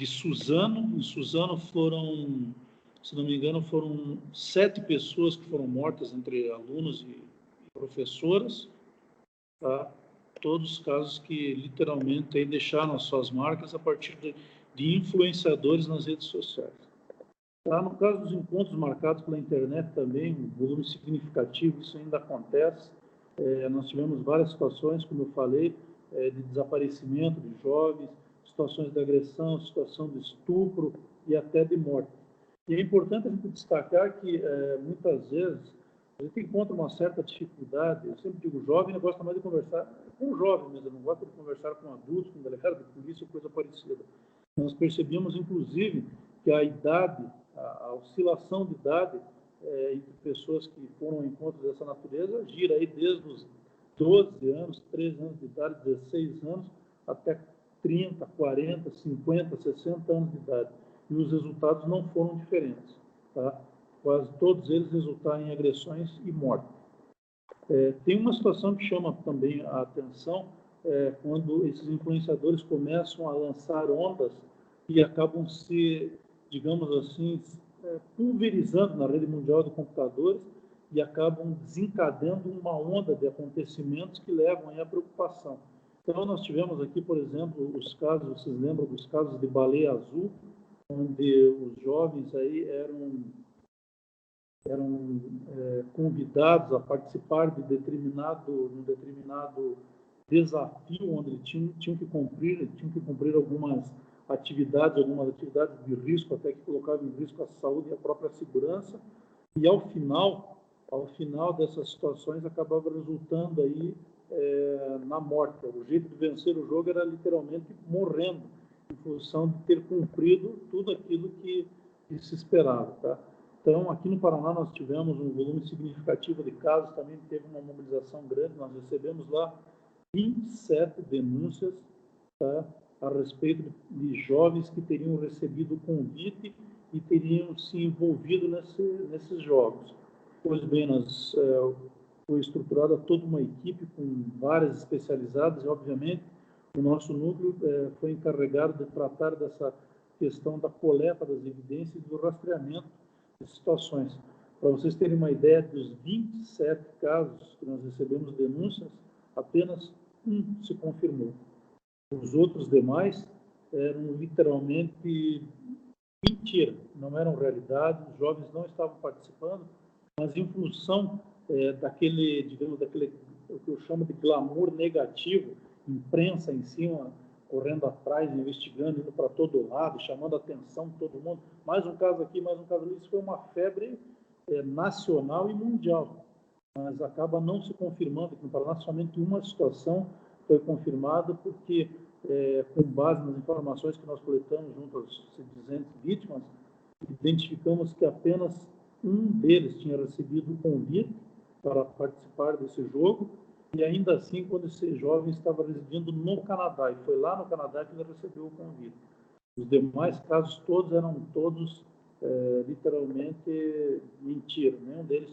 Suzano. Em Suzano foram, se não me engano, foram 7 pessoas que foram mortas, entre alunos e professoras, tá? Todos os casos que literalmente aí deixaram as suas marcas a partir de influenciadores nas redes sociais. Tá? No caso dos encontros marcados pela internet também, um volume significativo, isso ainda acontece. Nós tivemos várias situações, como eu falei, de desaparecimento de jovens, situações de agressão, situação de estupro e até de morte. E é importante a gente destacar que, muitas vezes, a gente encontra uma certa dificuldade. Eu sempre digo, jovem não gosta mais de conversar com jovem mesmo, não gosta de conversar com adultos, com delegado de polícia, coisa parecida. Nós percebemos, inclusive, que a idade, a oscilação de idade entre pessoas que foram ao encontro dessa natureza gira aí desde os 12 anos, 13 anos de idade, 16 anos, até 30, 40, 50, 60 anos de idade. E os resultados não foram diferentes. Tá? Quase todos eles resultaram em agressões e morte. Tem uma situação que chama também a atenção, quando esses influenciadores começam a lançar ondas e acabam se, digamos assim, pulverizando na rede mundial de computadores e acabam desencadeando uma onda de acontecimentos que levam aí à preocupação. Então, nós tivemos aqui, por exemplo, os casos, vocês lembram dos casos de baleia azul, onde os jovens aí eram convidados a participar de um determinado desafio, onde eles tinham que cumprir algumas atividades de risco, até que colocavam em risco a saúde e a própria segurança, e ao final dessas situações acabava resultando aí na morte. O jeito de vencer o jogo era literalmente morrendo, em função de ter cumprido tudo aquilo que se esperava, tá? Então, aqui no Paraná nós tivemos um volume significativo de casos, também teve uma mobilização grande, nós recebemos lá 27 denúncias, tá, a respeito de jovens que teriam recebido o convite e teriam se envolvido nesses jogos. Pois bem, foi estruturada toda uma equipe com várias especializadas e, obviamente, o nosso núcleo foi encarregado de tratar dessa questão da coleta das evidências e do rastreamento de situações. Para vocês terem uma ideia, dos 27 casos que nós recebemos denúncias, apenas um se confirmou. Os outros demais eram literalmente mentira, não eram realidade, os jovens não estavam participando, mas em função daquele o que eu chamo de glamour negativo, imprensa em cima, correndo atrás, investigando, indo para todo lado, chamando a atenção de todo mundo, mais um caso aqui, mais um caso ali, isso foi uma febre nacional e mundial, mas acaba não se confirmando que no Paraná somente uma situação foi confirmada, porque com base nas informações que nós coletamos junto às 200 vítimas, identificamos que apenas um deles tinha recebido o convite para participar desse jogo, e ainda assim, quando esse jovem estava residindo no Canadá, e foi lá no Canadá que ele recebeu o convite. Os demais casos todos eram literalmente mentira. Nenhum deles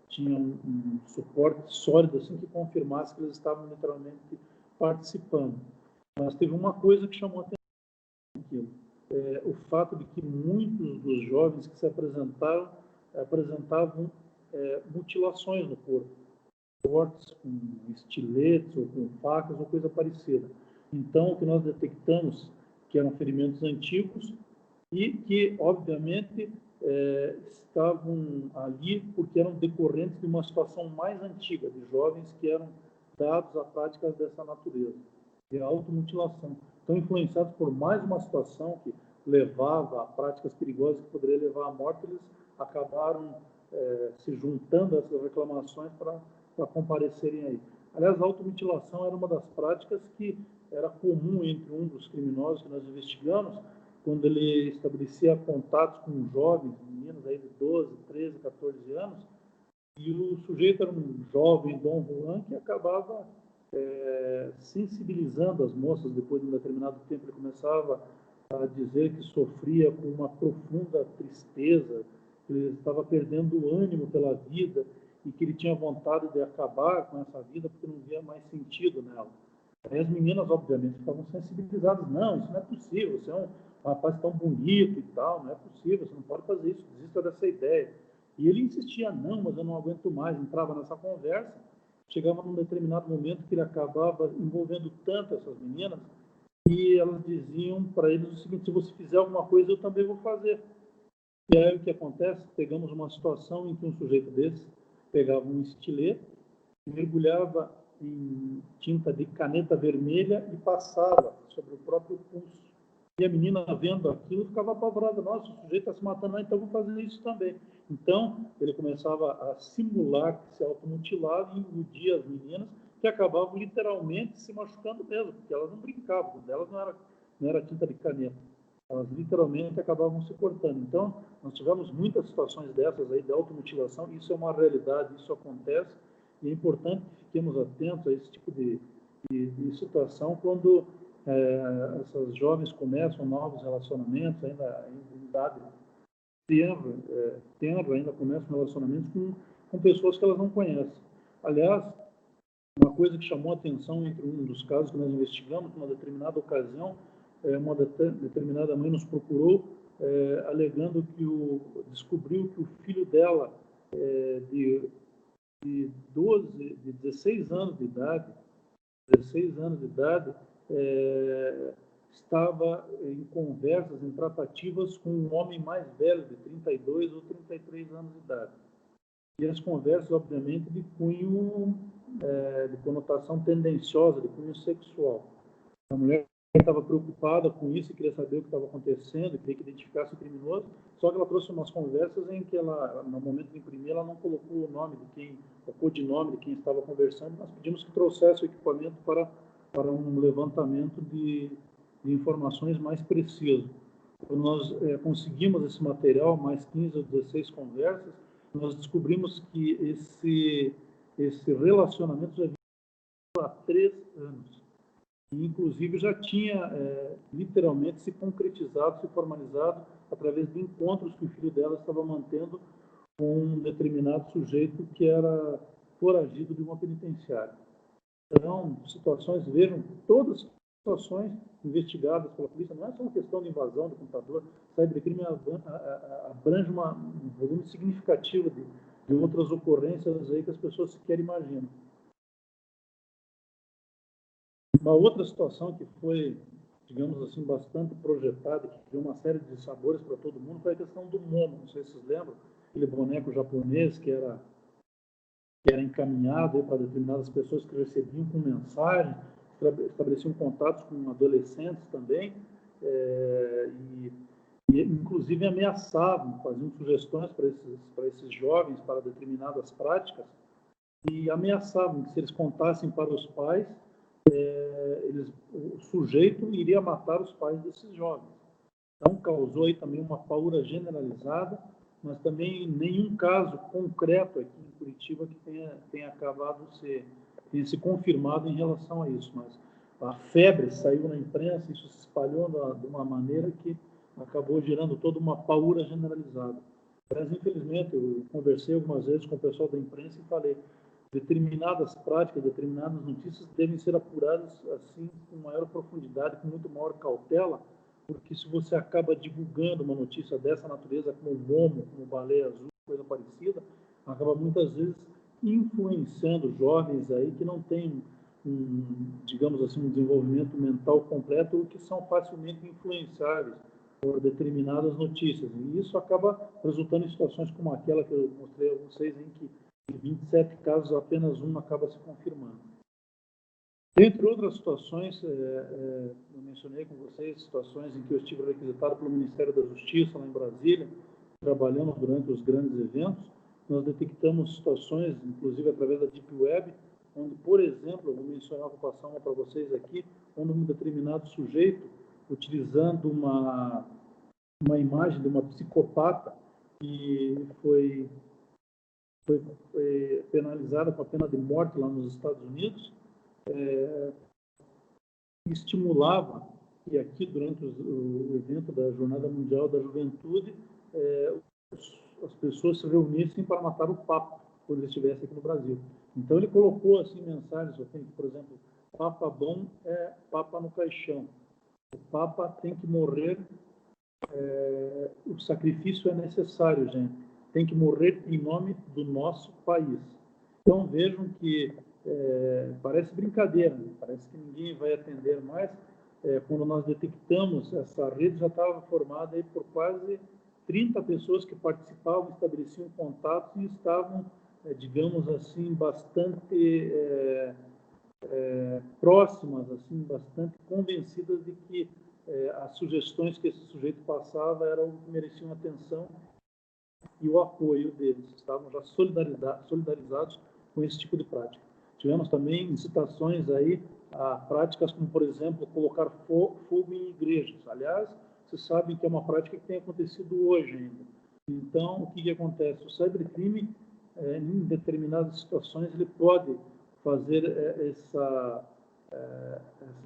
tinha um suporte sólido assim, que confirmasse que eles estavam literalmente participando. Mas teve uma coisa que chamou a atenção aqui, o fato de que muitos dos jovens que se apresentavam mutilações no corpo, cortes com estiletes ou com facas ou coisa parecida. Então, o que nós detectamos que eram ferimentos antigos e que, obviamente, estavam ali porque eram decorrentes de uma situação mais antiga, de jovens que eram dados a práticas dessa natureza, de automutilação. Então, influenciados por mais uma situação que levava a práticas perigosas que poderia levar à morte, eles acabaram se juntando a essas reclamações para comparecerem aí. Aliás, a automutilação era uma das práticas que era comum entre um dos criminosos que nós investigamos, quando ele estabelecia contatos com jovens, meninos aí de 12, 13, 14 anos, e o sujeito era um jovem Dom Juan que acabava sensibilizando as moças. Depois de um determinado tempo ele começava a dizer que sofria com uma profunda tristeza, que ele estava perdendo o ânimo pela vida e que ele tinha vontade de acabar com essa vida porque não via mais sentido nela. Aí as meninas, obviamente, ficavam sensibilizadas. Não, isso não é possível, você é um rapaz tão bonito e tal, não é possível, você não pode fazer isso, desista dessa ideia. E ele insistia, não, mas eu não aguento mais, entrava nessa conversa, chegava num determinado momento que ele acabava envolvendo tanto essas meninas, e elas diziam para eles o seguinte: se você fizer alguma coisa, eu também vou fazer. E aí o que acontece? Pegamos uma situação em que um sujeito desse pegava um estilete, mergulhava em tinta de caneta vermelha e passava sobre o próprio pulso. E a menina, vendo aquilo, ficava apavorada. Nossa, o sujeito está se matando, então eu vou fazer isso também. Então, ele começava a simular que se automutilava e iludia as meninas, que acabavam literalmente se machucando mesmo, porque elas não brincavam, delas não era tinta de caneta. Elas literalmente acabavam se cortando. Então, nós tivemos muitas situações dessas aí de automutilação. Isso é uma realidade, isso acontece, e é importante que fiquemos atentos a esse tipo de situação quando essas jovens começam novos relacionamentos, ainda em idade tenra, ainda começam relacionamentos com pessoas que elas não conhecem. Aliás, uma coisa que chamou a atenção entre um dos casos que nós investigamos, numa determinada ocasião, uma determinada mãe nos procurou alegando que descobriu que o filho dela, de 16 anos de idade, estava em conversas, em tratativas com um homem mais velho, de 32 ou 33 anos de idade. E as conversas, obviamente, de cunho, de conotação tendenciosa, de cunho sexual. A mulher estava preocupada com isso e queria saber o que estava acontecendo, queria que identificasse o criminoso, só que ela trouxe umas conversas em que ela, no momento de imprimir, ela não colocou o nome de quem, o codinome de quem estava conversando. Nós pedimos que trouxesse o equipamento para um levantamento de informações mais preciso. Quando nós conseguimos esse material, mais 15 ou 16 conversas, nós descobrimos que esse relacionamento já vinha há 3 anos. E, inclusive, já tinha literalmente se concretizado, se formalizado através de encontros que o filho dela estava mantendo com um determinado sujeito que era foragido de uma penitenciária. Então, situações, vejam, todas situações investigadas pela polícia, não é só uma questão de invasão do computador, cybercrime abrange um volume significativo de outras ocorrências aí que as pessoas sequer imaginam. Uma outra situação que foi, digamos assim, bastante projetada, que deu uma série de sabores para todo mundo, foi a questão do Momo. Não sei se vocês lembram, aquele boneco japonês que era encaminhado para determinadas pessoas que recebiam com mensagem, estabeleciam contatos com adolescentes também, e inclusive ameaçavam, faziam sugestões para esses jovens, para determinadas práticas, e ameaçavam que se eles contassem para os pais, o sujeito iria matar os pais desses jovens. Então, causou aí também uma paura generalizada, mas também nenhum caso concreto aqui em Curitiba que tenha acabado tenha se confirmado em relação a isso. Mas a febre saiu na imprensa, isso se espalhou de uma maneira que acabou gerando toda uma paura generalizada. Mas, infelizmente, eu conversei algumas vezes com o pessoal da imprensa e falei: determinadas práticas, determinadas notícias devem ser apuradas assim com maior profundidade, com muito maior cautela, porque se você acaba divulgando uma notícia dessa natureza, como Momo, como baleia azul, coisa parecida, acaba muitas vezes influenciando jovens aí que não têm, digamos assim, um desenvolvimento mental completo ou que são facilmente influenciáveis por determinadas notícias. E isso acaba resultando em situações como aquela que eu mostrei a vocês, em que em 27 casos apenas um acaba se confirmando. Entre outras situações, eu mencionei com vocês situações em que eu estive requisitado pelo Ministério da Justiça, lá em Brasília, trabalhando durante os grandes eventos. Nós detectamos situações, inclusive através da Deep Web, onde, por exemplo, eu vou mencionar, vou passar uma para vocês aqui, onde um determinado sujeito, utilizando uma imagem de uma psicopata que foi penalizada com a pena de morte lá nos Estados Unidos, estimulava que aqui, durante o evento da Jornada Mundial da Juventude, as pessoas se reunissem para matar o Papa, quando ele estivesse aqui no Brasil. Então, ele colocou assim mensagens, por exemplo, Papa bom é Papa no caixão. O Papa tem que morrer, o sacrifício é necessário, gente. Tem que morrer em nome do nosso país. Então, vejam que parece brincadeira, né? Parece que ninguém vai atender mais. Quando nós detectamos, essa rede já estava formada aí por quase 30 pessoas que participavam, estabeleciam contatos e estavam, digamos assim, bastante próximas, assim, bastante convencidas de que as sugestões que esse sujeito passava eram que mereciam atenção e o apoio deles. Estavam já solidarizados com esse tipo de prática. Tivemos também incitações aí a práticas como, por exemplo, colocar fogo em igrejas. Aliás, vocês sabem que é uma prática que tem acontecido hoje ainda. Então, o que acontece? O cybercrime, em determinadas situações, ele pode fazer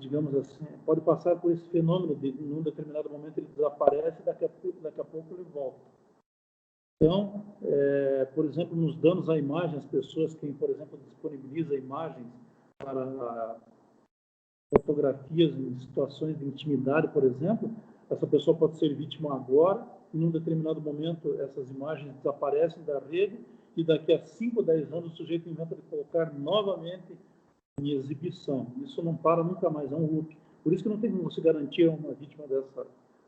digamos assim, pode passar por esse fenômeno de, em um determinado momento, ele desaparece e daqui a pouco ele volta. Então, por exemplo, nos danos à imagem, as pessoas que, por exemplo, disponibilizam imagens para fotografias em situações de intimidade, por exemplo, essa pessoa pode ser vítima agora, e num determinado momento essas imagens desaparecem da rede, e daqui a 5 ou 10 anos o sujeito inventa de colocar novamente em exibição. Isso não para nunca mais, é um loop. Por isso que não tem como você garantir a uma vítima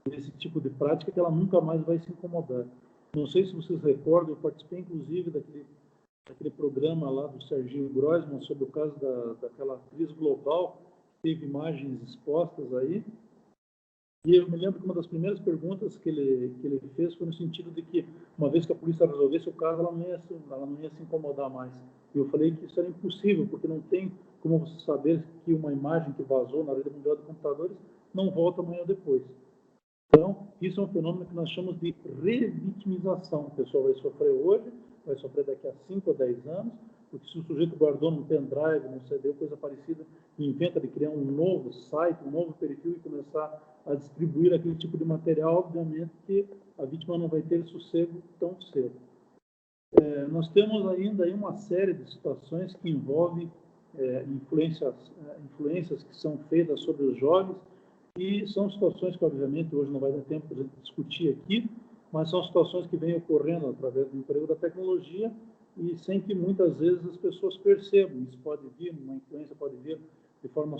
desse tipo de prática que ela nunca mais vai se incomodar. Não sei se vocês recordam, eu participei inclusive daquele programa lá do Serginho Groisman sobre o caso daquela atriz global, que teve imagens expostas aí. E eu me lembro que uma das primeiras perguntas que ele fez foi no sentido de que, uma vez que a polícia resolvesse o caso, ela não ia se incomodar mais. E eu falei que isso era impossível, porque não tem como você saber que uma imagem que vazou na rede mundial de computadores não volta amanhã depois. Então, isso é um fenômeno que nós chamamos de revitimização. A pessoa vai sofrer hoje, vai sofrer daqui a 5 ou 10 anos, porque se o sujeito guardou num pendrive, num CD, coisa parecida, e inventa de criar um novo site, um novo perfil e começar a distribuir aquele tipo de material, obviamente que a vítima não vai ter sossego tão cedo. Nós temos ainda aí uma série de situações que envolvem influências que são feitas sobre os jovens, e são situações que, obviamente, hoje não vai dar tempo para a gente discutir aqui, mas são situações que vêm ocorrendo através do emprego da tecnologia e sem que muitas vezes as pessoas percebam. Isso pode vir, uma influência pode vir de forma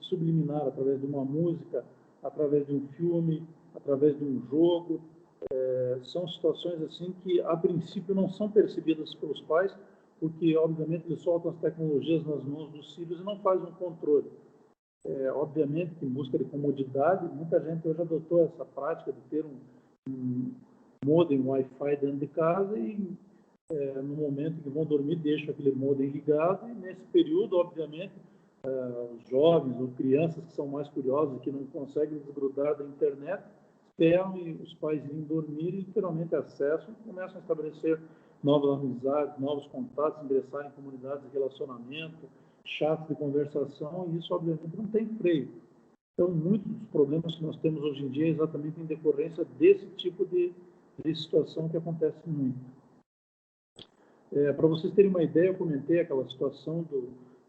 subliminar, através de uma música, através de um filme, através de um jogo. São situações assim que, a princípio, não são percebidas pelos pais, porque, obviamente, eles soltam as tecnologias nas mãos dos filhos e não fazem um controle. Obviamente que em busca de comodidade, muita gente hoje adotou essa prática de ter um modem Wi-Fi dentro de casa e no momento que vão dormir deixam aquele modem ligado, e nesse período, obviamente, os jovens ou crianças que são mais curiosos, que não conseguem desgrudar da internet, esperam e os pais irem dormir e literalmente acessam e começam a estabelecer novas amizades, novos contatos, ingressar em comunidades de relacionamento, chats de conversação, e isso, obviamente, não tem freio. Então, muitos dos problemas que nós temos hoje em dia é exatamente em decorrência desse tipo de situação que acontece muito. Para vocês terem uma ideia, eu comentei aquela situação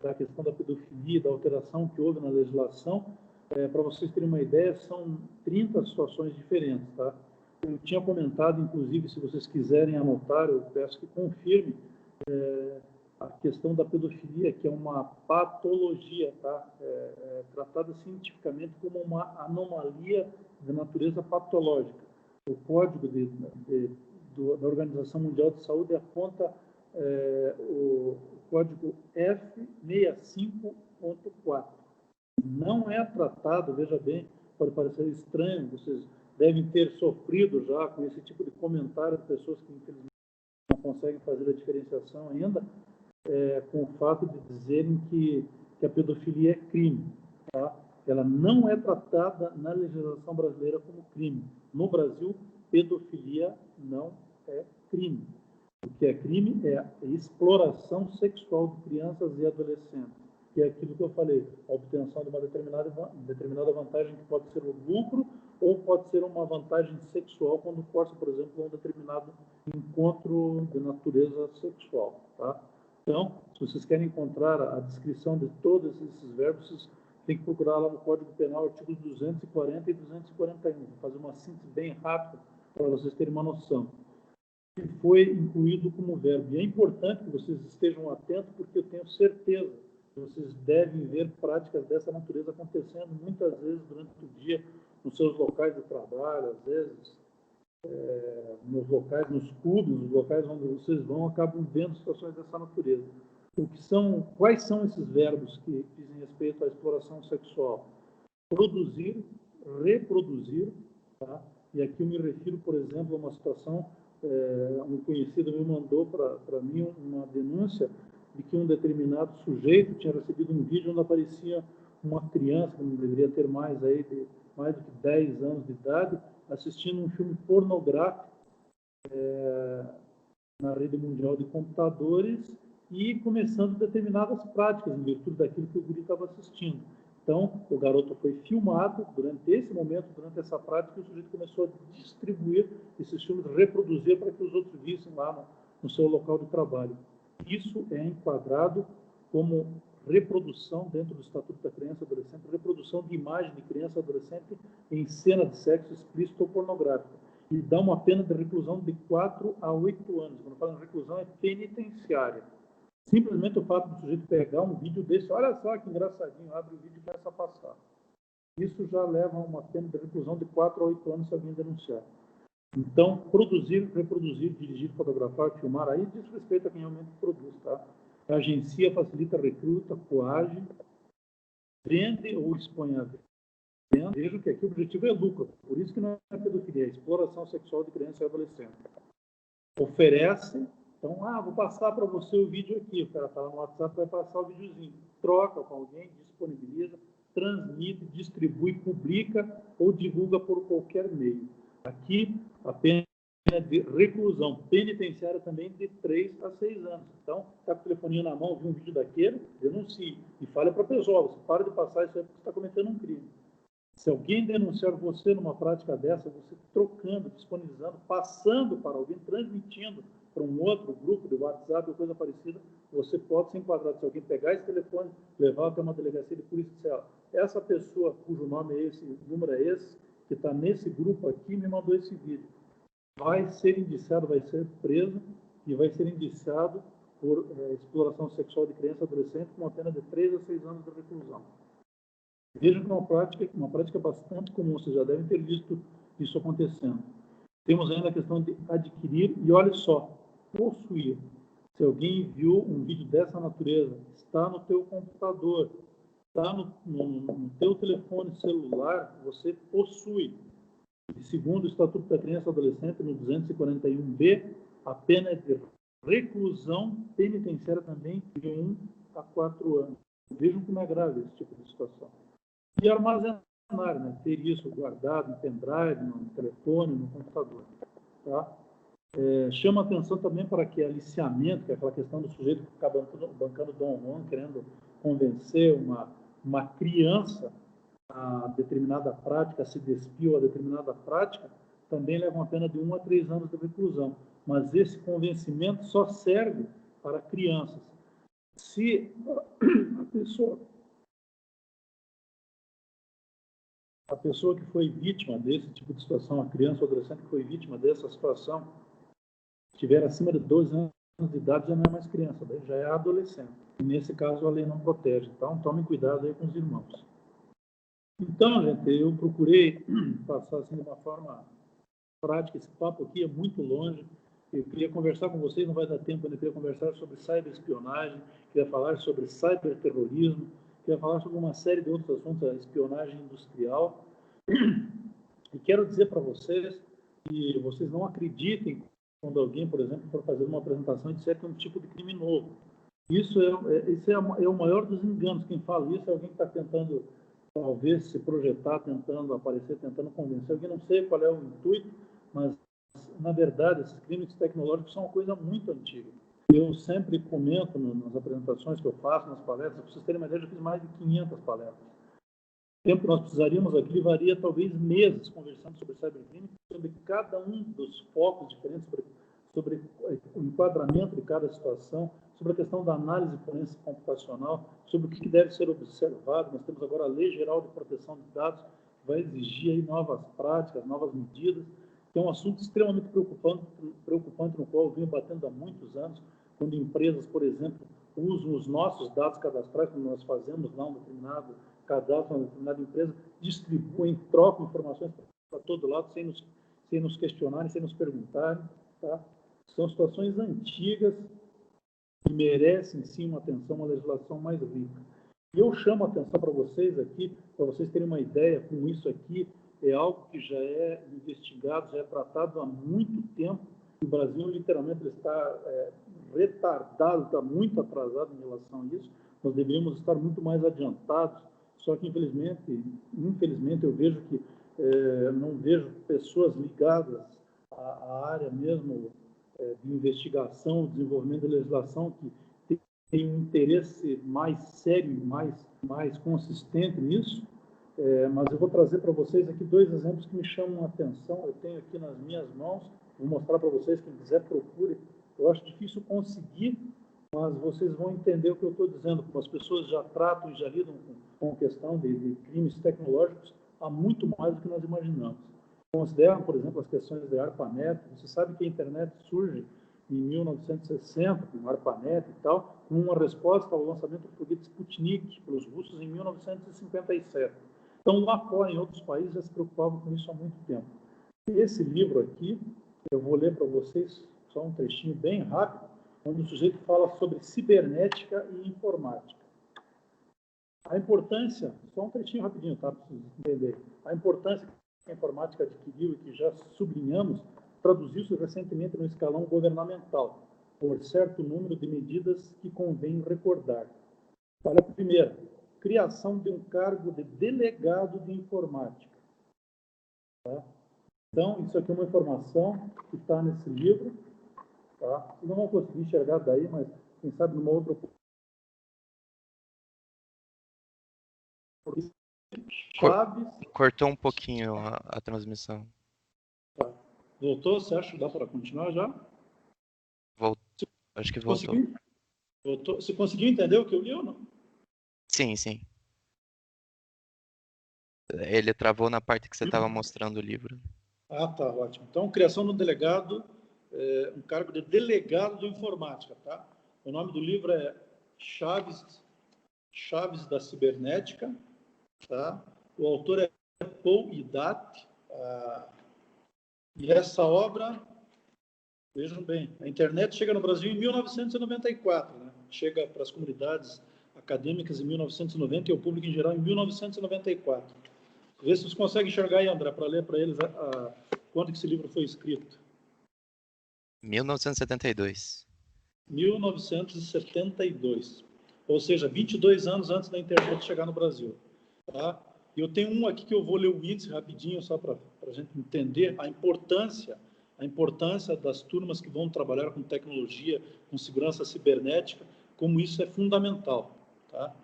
da questão da pedofilia, da alteração que houve na legislação. Para vocês terem uma ideia, são 30 situações diferentes, tá? Eu tinha comentado, inclusive, se vocês quiserem anotar, eu peço que confirme a questão da pedofilia, que é uma patologia, tá? Tratada cientificamente como uma anomalia de natureza patológica. O código da Organização Mundial de Saúde aponta o código F65.4. Não é tratado, veja bem, pode parecer estranho, vocês devem ter sofrido já com esse tipo de comentário de pessoas que, infelizmente, não conseguem fazer a diferenciação ainda, com o fato de dizerem que a pedofilia é crime. Tá? Ela não é tratada na legislação brasileira como crime. No Brasil, pedofilia não é crime. O que é crime é a exploração sexual de crianças e adolescentes, que é aquilo que eu falei, a obtenção de uma determinada vantagem, que pode ser o lucro ou pode ser uma vantagem sexual quando força, por exemplo, um determinado encontro de natureza sexual. Tá? Então, se vocês querem encontrar a descrição de todos esses verbos, vocês têm que procurar lá no Código Penal, artigos 240 e 241. Vou fazer uma síntese bem rápida para vocês terem uma noção. Que foi incluído como verbo. E é importante que vocês estejam atentos, porque eu tenho certeza que vocês devem ver práticas dessa natureza acontecendo muitas vezes durante o dia, nos seus locais de trabalho, às vezes nos locais, nos clubes, nos locais onde vocês vão, acabam vendo situações dessa natureza. Quais são esses verbos que dizem respeito à exploração sexual? Produzir, reproduzir, tá? E aqui eu me refiro, por exemplo, a uma situação, um conhecido me mandou para mim uma denúncia de que um determinado sujeito tinha recebido um vídeo onde aparecia uma criança, que não deveria ter mais do que 10 anos de idade, assistindo um filme pornográfico na rede mundial de computadores e começando determinadas práticas em virtude daquilo que o guri estava assistindo. Então, o garoto foi filmado durante esse momento, durante essa prática, e o sujeito começou a distribuir esses filmes, reproduzir para que os outros vissem lá no seu local de trabalho. Isso é enquadrado como reprodução dentro do Estatuto da Criança e Adolescente, reprodução de imagem de criança e adolescente em cena de sexo explícito ou pornográfico. E dá uma pena de reclusão de 4 a 8 anos. Quando fala em reclusão, é penitenciária. Simplesmente o fato do sujeito pegar um vídeo desse, olha só que engraçadinho, abre o vídeo e começa a passar. Isso já leva a uma pena de reclusão de 4 a 8 anos se alguém denunciar. Então, produzir, reproduzir, dirigir, fotografar, filmar, aí diz respeito a quem realmente produz, tá? A agencia facilita, recruta, coage, vende ou expõe a venda. Vejam que aqui o objetivo é lucro, por isso que não é pedofilia, é exploração sexual de criança e adolescente. Oferece, então, vou passar para você o vídeo aqui, o cara está lá no WhatsApp, vai passar o videozinho, troca com alguém, disponibiliza, transmite, distribui, publica ou divulga por qualquer meio. Aqui, a pena de reclusão penitenciária também de 3 a 6 anos. Então, está com o telefoninho na mão, viu um vídeo daquele, denuncie. E fale para a pessoa, você para de passar isso aí porque você está cometendo um crime. Se alguém denunciar você numa prática dessa, você trocando, disponibilizando, passando para alguém, transmitindo para um outro grupo de WhatsApp ou coisa parecida, você pode se enquadrar. Se alguém pegar esse telefone, levar até uma delegacia de polícia e dizer, essa pessoa cujo nome é esse, número é esse, que está nesse grupo aqui, me mandou esse vídeo. Vai ser indiciado, vai ser preso e vai ser indiciado por exploração sexual de criança e adolescente com uma pena de 3 a 6 anos de reclusão. Vejam que é uma prática bastante comum, vocês já devem ter visto isso acontecendo. Temos ainda a questão de adquirir e, olha só, possuir. Se alguém viu um vídeo dessa natureza, está no teu computador, está no teu telefone celular, você possui. E segundo o Estatuto da Criança e Adolescente, no 241B, a pena é de reclusão penitenciária também de 1 a 4 anos. Vejam como é grave esse tipo de situação. E armazenar, né? Ter isso guardado no pendrive, no telefone, no computador. Tá? Chama atenção também para que aliciamento, que é aquela questão do sujeito que fica bancando Dom Juan, querendo convencer uma criança a determinada prática, a se despir a determinada prática, também leva uma pena de 1 a 3 anos de reclusão. Mas esse convencimento só serve para crianças. Se a pessoa que foi vítima desse tipo de situação, a criança ou adolescente que foi vítima dessa situação, estiver acima de 12 anos de idade, já não é mais criança, daí já é adolescente. E nesse caso a lei não protege. Então, tomem cuidado aí com os irmãos. Então, gente, eu procurei passar assim de uma forma prática. Esse papo aqui é muito longe. Eu queria conversar com vocês, não vai dar tempo, eu queria conversar sobre cyberespionagem, queria falar sobre cyberterrorismo, queria falar sobre uma série de outros assuntos, a espionagem industrial. E quero dizer para vocês que vocês não acreditem quando alguém, por exemplo, for fazer uma apresentação e disser que é um tipo de crime novo. Isso é o maior dos enganos. Quem fala isso é alguém que está tentando, talvez, se projetar, tentando aparecer, tentando convencer alguém. Não sei qual é o intuito, mas, na verdade, esses crimes tecnológicos são uma coisa muito antiga. Eu sempre comento nas apresentações que eu faço, nas palestras, para vocês terem uma ideia, eu já fiz mais de 500 palestras. O tempo que nós precisaríamos aqui varia talvez meses conversando sobre cybercrime, sobre cada um dos focos diferentes, sobre o enquadramento de cada situação, sobre a questão da análise forense computacional, sobre o que deve ser observado. Nós temos agora a Lei Geral de Proteção de Dados, que vai exigir aí novas práticas, novas medidas, que é um assunto extremamente preocupante no qual eu venho batendo há muitos anos, quando empresas, por exemplo, usam os nossos dados cadastrais, como nós fazemos lá um determinado cadastro, uma determinada empresa, distribuem, trocam informações para todo lado, sem nos questionarem, sem nos perguntarem. Tá? São situações antigas que merecem, sim, uma atenção, uma legislação mais rica. E eu chamo a atenção para vocês aqui, para vocês terem uma ideia, com isso aqui, é algo que já é investigado, já é tratado há muito tempo. O Brasil, literalmente, está retardado, está muito atrasado em relação a isso. Nós deveríamos estar muito mais adiantados. Só que, infelizmente, eu vejo que não vejo pessoas ligadas à área mesmo de investigação, desenvolvimento de legislação, que tem um interesse mais sério, mais consistente nisso. Mas eu vou trazer para vocês aqui 2 exemplos que me chamam a atenção. Eu tenho aqui nas minhas mãos, vou mostrar para vocês, quem quiser procure. Eu acho difícil conseguir mas vocês vão entender o que eu estou dizendo, como as pessoas já tratam e já lidam com a questão de crimes tecnológicos há muito mais do que nós imaginamos. Consideram, por exemplo, as questões de ARPANET. Você sabe que a internet surge em 1960, com o ARPANET e tal, com uma resposta ao lançamento do foguete Sputnik pelos russos em 1957. Então, lá fora, em outros países, já se preocupavam com isso há muito tempo. Esse livro aqui, eu vou ler para vocês só um trechinho bem rápido, onde o sujeito fala sobre cibernética e informática. A importância, só um trechinho rapidinho, tá, para vocês entenderem. A importância que a informática adquiriu e que já sublinhamos, traduziu-se recentemente no escalão governamental, por certo número de medidas que convém recordar. Para a primeira, criação de um cargo de delegado de informática. Tá? Então, isso aqui é uma informação que está nesse livro. Tá? Vocês não vão conseguir enxergar daí, mas quem sabe numa outra... Chaves...
Cortou um pouquinho a transmissão.
Tá. Voltou? Você acha que dá para continuar já?
Voltou. Acho que voltou.
Voltou. Você conseguiu entender o que eu li ou não?
Sim, sim. Ele travou na parte que você estava mostrando o livro.
Ah, tá, ótimo. Então, criação do delegado, um cargo de delegado de informática, tá? O nome do livro é Chaves da Cibernética, tá? O autor é Paul Idat, e essa obra, vejam bem, a internet chega no Brasil em 1994, né? Chega para as comunidades acadêmicas em 1990 e ao público em geral em 1994. Vê se vocês conseguem enxergar aí, André, para ler para eles quando que esse livro foi escrito.
1972.
1972. Ou seja, 22 anos antes da internet chegar no Brasil. Tá? Eu tenho um aqui que eu vou ler o índice rapidinho, só para a gente entender a importância das turmas que vão trabalhar com tecnologia, com segurança cibernética, como isso é fundamental. Tá?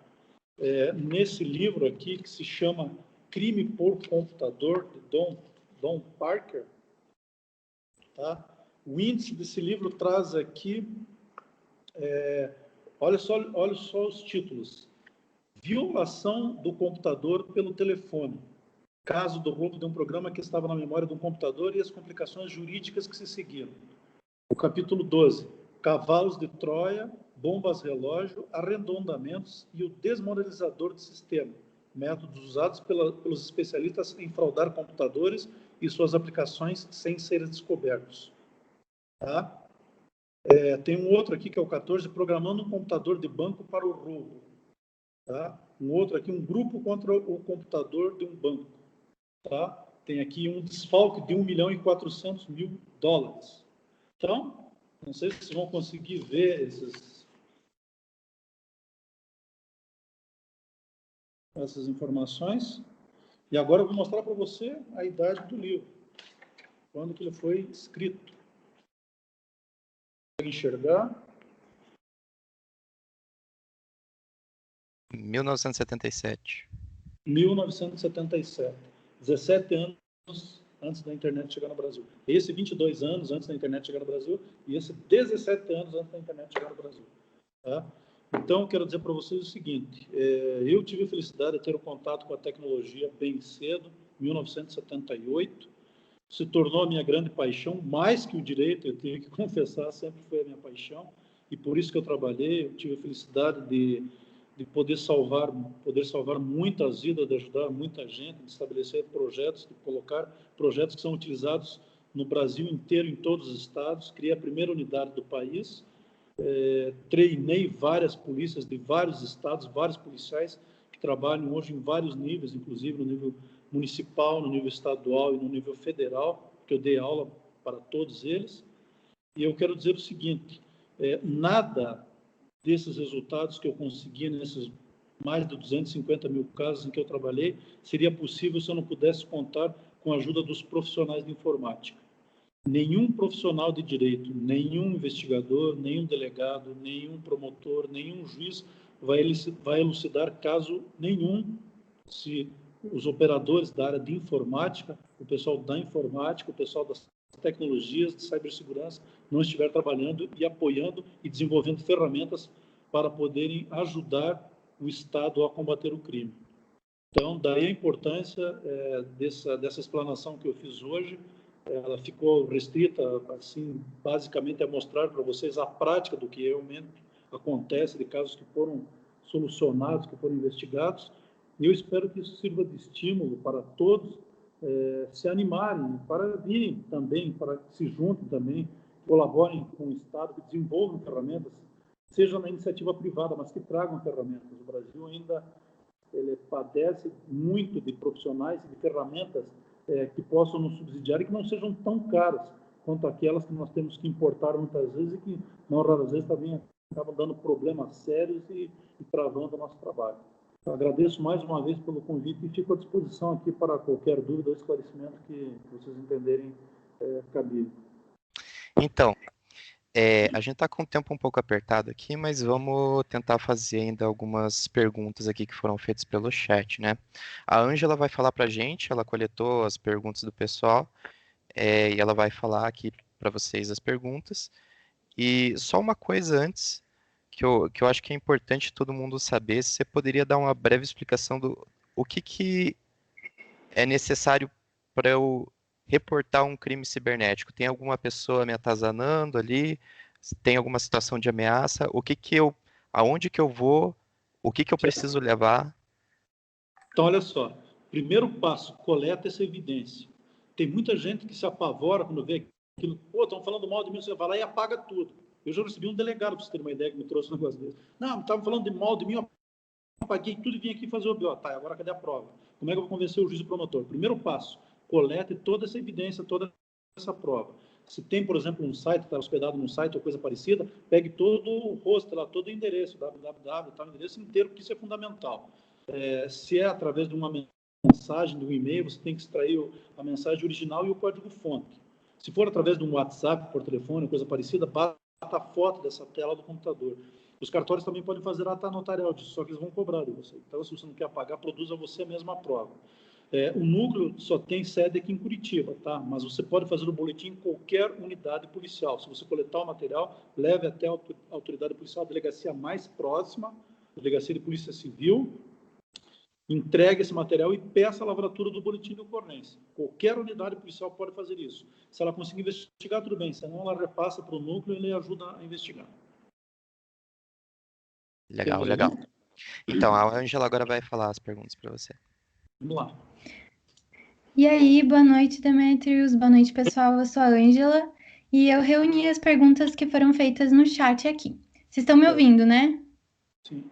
Nesse livro aqui, que se chama Crime por Computador, de Don Parker, tá? O índice desse livro traz aqui, olha só os títulos: violação do computador pelo telefone, caso do roubo de um programa que estava na memória de um computador e as complicações jurídicas que se seguiram. O capítulo 12, cavalos de Troia, bombas relógio, arredondamentos e o desmoralizador de sistema, métodos usados pelos especialistas em fraudar computadores e suas aplicações sem serem descobertos. Tá? Tem um outro aqui que é o 14, programando um computador de banco para o roubo. Tá? Um outro aqui, um grupo contra o computador de um banco. Tá? Tem aqui um desfalque de $1.400.000. Então, não sei se vocês vão conseguir ver essas informações. E agora eu vou mostrar para você a idade do livro, quando que ele foi escrito. Consegue enxergar?
1977.
1977. 17 anos antes da internet chegar no Brasil. Esse 22 anos antes da internet chegar no Brasil e esse 17 anos antes da internet chegar no Brasil. Tá? Então, eu quero dizer para vocês o seguinte, eu tive a felicidade de ter um contato com a tecnologia bem cedo, 1978, se tornou a minha grande paixão, mais que o direito, eu tenho que confessar, sempre foi a minha paixão, e por isso que eu trabalhei, eu tive a felicidade de poder salvar muitas vidas, de ajudar muita gente, de estabelecer projetos, de colocar projetos que são utilizados no Brasil inteiro, em todos os estados, criei a primeira unidade do país, treinei várias polícias de vários estados, vários policiais que trabalham hoje em vários níveis, inclusive no nível municipal, no nível estadual e no nível federal, que eu dei aula para todos eles. E eu quero dizer o seguinte, nada desses resultados que eu consegui nesses mais de 250 mil casos em que eu trabalhei seria possível se eu não pudesse contar com a ajuda dos profissionais de informática. Nenhum profissional de direito, nenhum investigador, nenhum delegado, nenhum promotor, nenhum juiz vai elucidar caso nenhum se os operadores da área de informática, o pessoal da informática, o pessoal da tecnologias de cibersegurança não estiver trabalhando e apoiando e desenvolvendo ferramentas para poderem ajudar o Estado a combater o crime. Então, daí a importância dessa explanação que eu fiz hoje. Ela ficou restrita, assim, basicamente a mostrar para vocês a prática do que realmente acontece, de casos que foram solucionados, que foram investigados. E eu espero que isso sirva de estímulo para todos se animarem, para virem também, para que se juntem também, colaborem com o Estado, que desenvolvam ferramentas, seja na iniciativa privada, mas que tragam ferramentas. O Brasil ainda ele padece muito de profissionais e de ferramentas que possam nos subsidiar e que não sejam tão caras quanto aquelas que nós temos que importar muitas vezes e que, não raras vezes, também acabam dando problemas sérios e travando o nosso trabalho. Eu agradeço mais uma vez pelo convite e fico à disposição aqui para qualquer dúvida ou esclarecimento que vocês entenderem cabível.
Então, a gente está com o tempo um pouco apertado aqui, mas vamos tentar fazer ainda algumas perguntas aqui que foram feitas pelo chat, né? A Ângela vai falar para a gente, ela coletou as perguntas do pessoal, e ela vai falar aqui para vocês as perguntas. E só uma coisa antes, que eu acho que é importante todo mundo saber, se você poderia dar uma breve explicação do o que é necessário para eu reportar um crime cibernético. Tem alguma pessoa me atazanando ali? Tem alguma situação de ameaça? Aonde que eu vou? O que eu preciso levar?
Então, olha só. Primeiro passo, coleta essa evidência. Tem muita gente que se apavora quando vê aquilo. Pô, estão falando mal de mim, você vai lá e apaga tudo. Eu já recebi um delegado, para vocês terem uma ideia, que me trouxe um negócio desse. Não, estavam falando de mal de mim, eu apaguei tudo e vim aqui fazer o BO. Tá, agora cadê a prova? Como é que eu vou convencer o juiz e o promotor? Primeiro passo, colete toda essa evidência, toda essa prova. Se tem, por exemplo, um site, está hospedado num site ou coisa parecida, pegue todo o host lá, todo o endereço, www, tá, o endereço inteiro, porque isso é fundamental. Se é através de uma mensagem, de um e-mail, você tem que extrair a mensagem original e o código-fonte. Se for através de um WhatsApp, por telefone, coisa parecida, bata a foto dessa tela do computador. Os cartórios também podem fazer ata notarial disso, só que eles vão cobrar de você. Então, se você não quer apagar, produza você mesmo a prova. O núcleo só tem sede aqui em Curitiba, tá? Mas você pode fazer o boletim em qualquer unidade policial. Se você coletar o material, leve até a autoridade policial, a delegacia mais próxima, a delegacia de polícia civil, entregue esse material e peça a lavratura do boletim de ocorrência. Qualquer unidade policial pode fazer isso. Se ela conseguir investigar, tudo bem. Senão, ela repassa para o núcleo e ele ajuda a investigar.
Legal, legal. Então, a Ângela agora vai falar as perguntas para você.
Vamos lá.
E aí, boa noite, Demetrios. Boa noite, pessoal. Eu sou a Ângela e eu reuni as perguntas que foram feitas no chat aqui. Vocês estão me ouvindo, né?
Sim.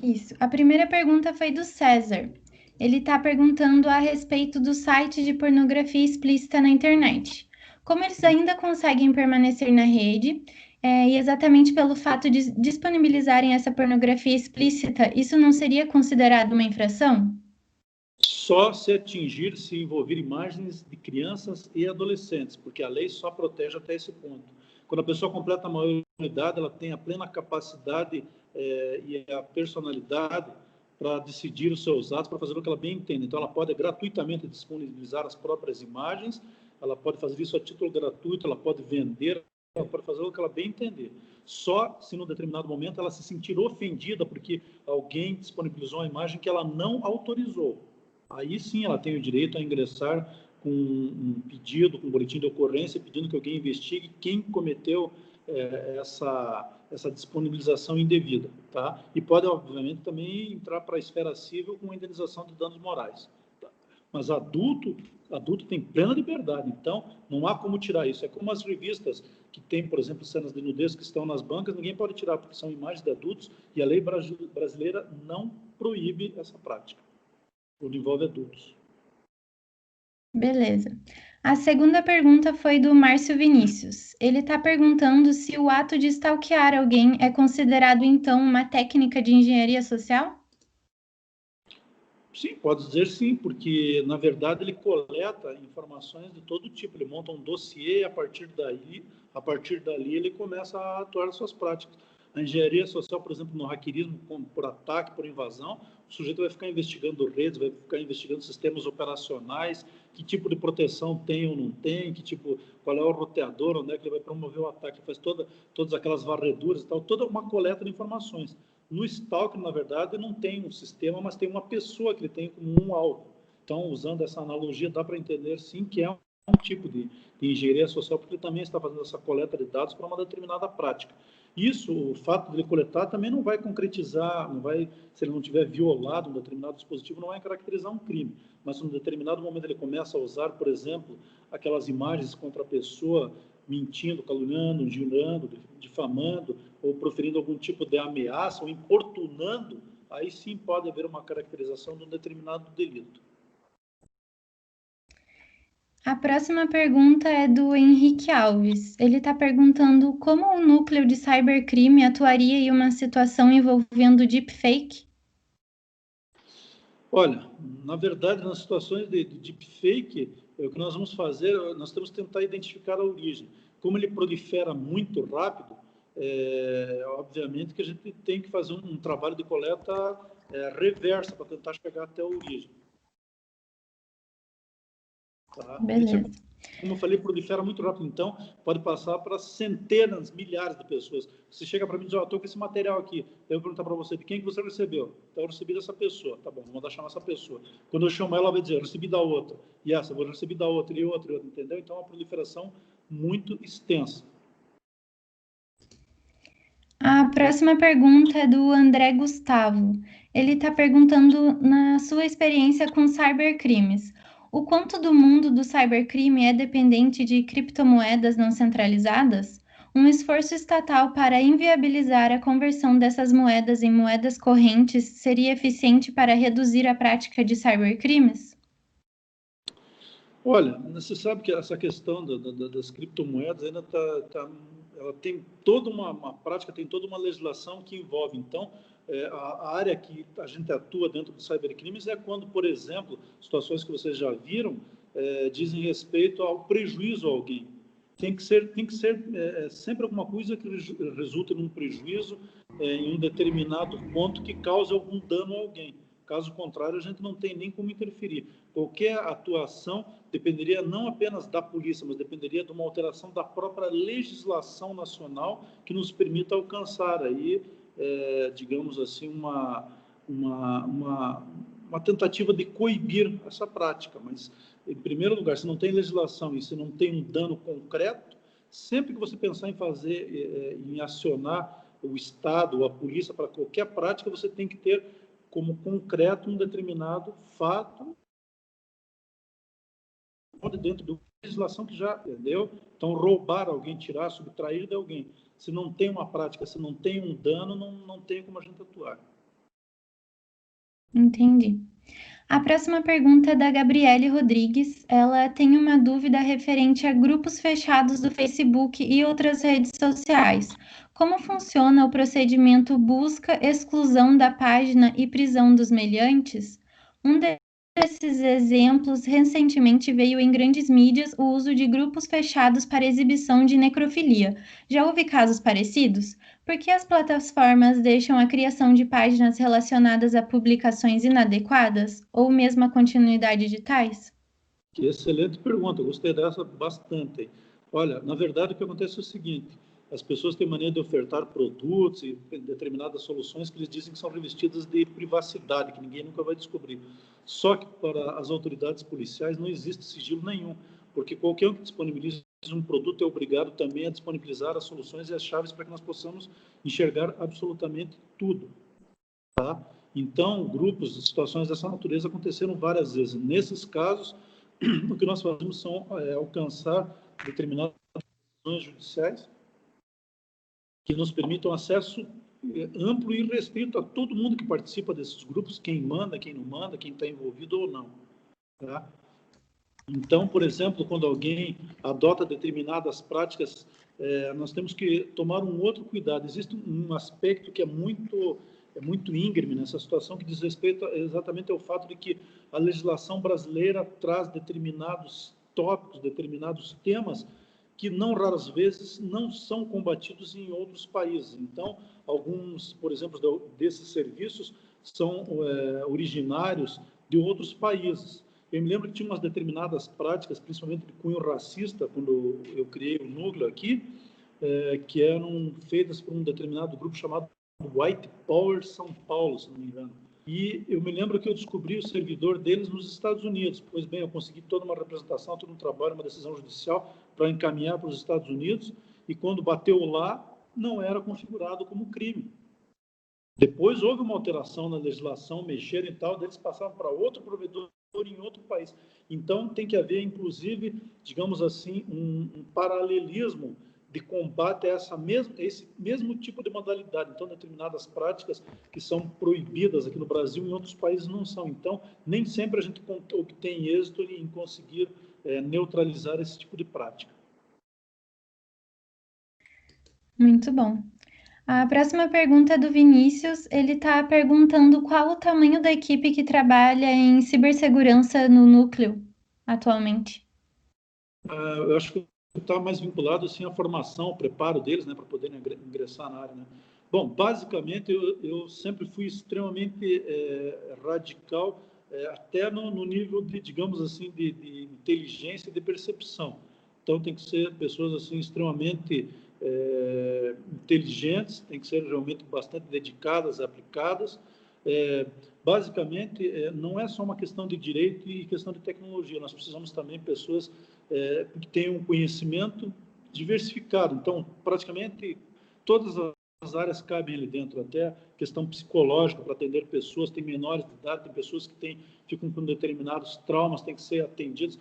Isso. A primeira pergunta foi do César. Ele está perguntando a respeito do site de pornografia explícita na internet. Como eles ainda conseguem permanecer na rede, e exatamente pelo fato de disponibilizarem essa pornografia explícita, isso não seria considerado uma infração?
Só se atingir, se envolver imagens de crianças e adolescentes, porque a lei só protege até esse ponto. Quando a pessoa completa a maioridade, ela tem a plena capacidade e a personalidade para decidir os seus atos, para fazer o que ela bem entende. Então, ela pode gratuitamente disponibilizar as próprias imagens, ela pode fazer isso a título gratuito, ela pode vender, ela pode fazer o que ela bem entender. Só se, num determinado momento, ela se sentir ofendida porque alguém disponibilizou uma imagem que ela não autorizou. Aí sim ela tem o direito a ingressar com um pedido, com um boletim de ocorrência, pedindo que alguém investigue quem cometeu essa disponibilização indevida, tá? E pode, obviamente, também entrar para a esfera civil com indenização de danos morais. Tá? Mas adulto tem plena liberdade, então não há como tirar isso. É como as revistas que tem, por exemplo, cenas de nudez que estão nas bancas, ninguém pode tirar, porque são imagens de adultos e a lei brasileira não proíbe essa prática. Tudo envolve adultos.
Beleza. A segunda pergunta foi do Márcio Vinícius. Ele está perguntando se o ato de stalkear alguém é considerado, então, uma técnica de engenharia social?
Sim, pode dizer sim, porque, na verdade, ele coleta informações de todo tipo. Ele monta um dossiê e, a partir dali, ele começa a atuar suas práticas. A engenharia social, por exemplo, no hackerismo, por ataque, por invasão, o sujeito vai ficar investigando redes, vai ficar investigando sistemas operacionais, que tipo de proteção tem ou não tem, qual é o roteador, onde é que ele vai promover o ataque, ele faz todas aquelas varreduras e tal, toda uma coleta de informações. No Stalker, na verdade, não tem um sistema, mas tem uma pessoa que ele tem como um alvo. Então, usando essa analogia, dá para entender, sim, que é um tipo de engenharia social, porque ele também está fazendo essa coleta de dados para uma determinada prática. Isso, o fato de ele coletar, também não vai concretizar, se ele não tiver violado um determinado dispositivo, não vai caracterizar um crime. Mas, num determinado momento, ele começa a usar, por exemplo, aquelas imagens contra a pessoa, mentindo, caluniando, injuriando, difamando, ou proferindo algum tipo de ameaça, ou importunando, aí sim pode haver uma caracterização de um determinado delito.
A próxima pergunta é do Henrique Alves. Ele está perguntando como o núcleo de cybercrime atuaria em uma situação envolvendo deepfake?
Olha, na verdade, nas situações de deepfake, o que nós vamos fazer, nós temos que tentar identificar a origem. Como ele prolifera muito rápido, obviamente que a gente tem que fazer um trabalho de coleta reversa para tentar chegar até a origem. Tá?
Beleza.
Como eu falei, prolifera muito rápido, então pode passar para centenas, milhares de pessoas. Você chega para mim e diz, estou com esse material aqui, eu vou perguntar para você, de quem que você recebeu? Então, eu recebi dessa pessoa, tá bom, vou mandar chamar essa pessoa. Quando eu chamo ela vai dizer, eu recebi da outra, e essa, eu recebi da outra, e outra, entendeu? Então, é uma proliferação muito extensa.
A próxima pergunta é do André Gustavo. Ele está perguntando, na sua experiência com cybercrimes, o quanto do mundo do cybercrime é dependente de criptomoedas não centralizadas? Um esforço estatal para inviabilizar a conversão dessas moedas em moedas correntes seria eficiente para reduzir a prática de cybercrimes?
Olha, você sabe que essa questão das criptomoedas ainda ela tem toda uma prática, tem toda uma legislação que envolve. Então, a área que a gente atua dentro do cybercrimes é quando, por exemplo, situações que vocês já viram dizem respeito ao prejuízo a alguém. Tem que ser sempre alguma coisa que resulte num prejuízo em um determinado ponto que cause algum dano a alguém. Caso contrário, a gente não tem nem como interferir. Qualquer atuação dependeria não apenas da polícia, mas dependeria de uma alteração da própria legislação nacional que nos permita alcançar aí, digamos assim, uma tentativa de coibir essa prática. Mas, em primeiro lugar, se não tem legislação e se não tem um dano concreto, sempre que você pensar em fazer, em acionar o Estado ou a polícia para qualquer prática, você tem que ter como concreto um determinado fato dentro da legislação que já entendeu. Então, roubar alguém, tirar, subtrair de alguém. Se não tem uma prática, se não tem um dano, não tem como a gente atuar.
Entendi. A próxima pergunta é da Gabriele Rodrigues. Ela tem uma dúvida referente a grupos fechados do Facebook e outras redes sociais. Como funciona o procedimento busca, exclusão da página e prisão dos meliantes? Um desses exemplos recentemente veio em grandes mídias o uso de grupos fechados para exibição de necrofilia. Já houve casos parecidos? Por que as plataformas deixam a criação de páginas relacionadas a publicações inadequadas ou mesmo a continuidade de tais?
Que excelente pergunta, eu gostei dessa bastante. Olha, na verdade, o que acontece é o seguinte, as pessoas têm mania de ofertar produtos e determinadas soluções que eles dizem que são revestidas de privacidade, que ninguém nunca vai descobrir. Só que para as autoridades policiais não existe sigilo nenhum, porque qualquer um que disponibilize um produto é obrigado também a disponibilizar as soluções e as chaves para que nós possamos enxergar absolutamente tudo. Tá? Então, grupos, situações dessa natureza aconteceram várias vezes. Nesses casos, o que nós fazemos são alcançar determinadas decisões judiciais que nos permitam acesso amplo e restrito a todo mundo que participa desses grupos, quem manda, quem não manda, quem está envolvido ou não. Tá? Então, por exemplo, quando alguém adota determinadas práticas, nós temos que tomar um outro cuidado. Existe um aspecto que é muito íngreme nessa situação, que diz respeito exatamente ao fato de que a legislação brasileira traz determinados tópicos, determinados temas que não raras vezes não são combatidos em outros países. Então, alguns, por exemplo, desses serviços são originários de outros países. Eu me lembro que tinha umas determinadas práticas, principalmente de cunho racista, quando eu criei o núcleo aqui, que eram feitas por um determinado grupo chamado White Power São Paulo, se não me engano. E eu me lembro que eu descobri o servidor deles nos Estados Unidos. Pois bem, eu consegui toda uma representação, todo um trabalho, uma decisão judicial para encaminhar para os Estados Unidos, e quando bateu lá, não era configurado como crime. Depois houve uma alteração na legislação, mexeram e tal, eles passaram para outro provedor em outro país. Então, tem que haver, inclusive, digamos assim, um paralelismo de combate a esse mesmo tipo de modalidade. Então, determinadas práticas que são proibidas aqui no Brasil, em outros países não são. Então, nem sempre a gente obtém êxito em conseguir neutralizar esse tipo de prática.
Muito bom. A próxima pergunta é do Vinícius. Ele está perguntando qual o tamanho da equipe que trabalha em cibersegurança no núcleo atualmente.
Eu acho que está mais vinculado assim, à formação, ao preparo deles, né, para poderem ingressar na área. Né? Bom, basicamente, eu sempre fui extremamente radical, até no nível de, digamos assim, de inteligência e de percepção. Então, tem que ser pessoas assim, extremamente inteligentes, tem que ser realmente bastante dedicadas, aplicadas. Basicamente, não é só uma questão de direito e questão de tecnologia, nós precisamos também de pessoas que tenham um conhecimento diversificado. Então, praticamente, todas as áreas cabem ali dentro, até questão psicológica para atender pessoas, tem menores de idade, tem pessoas que ficam com determinados traumas, têm que ser atendidos.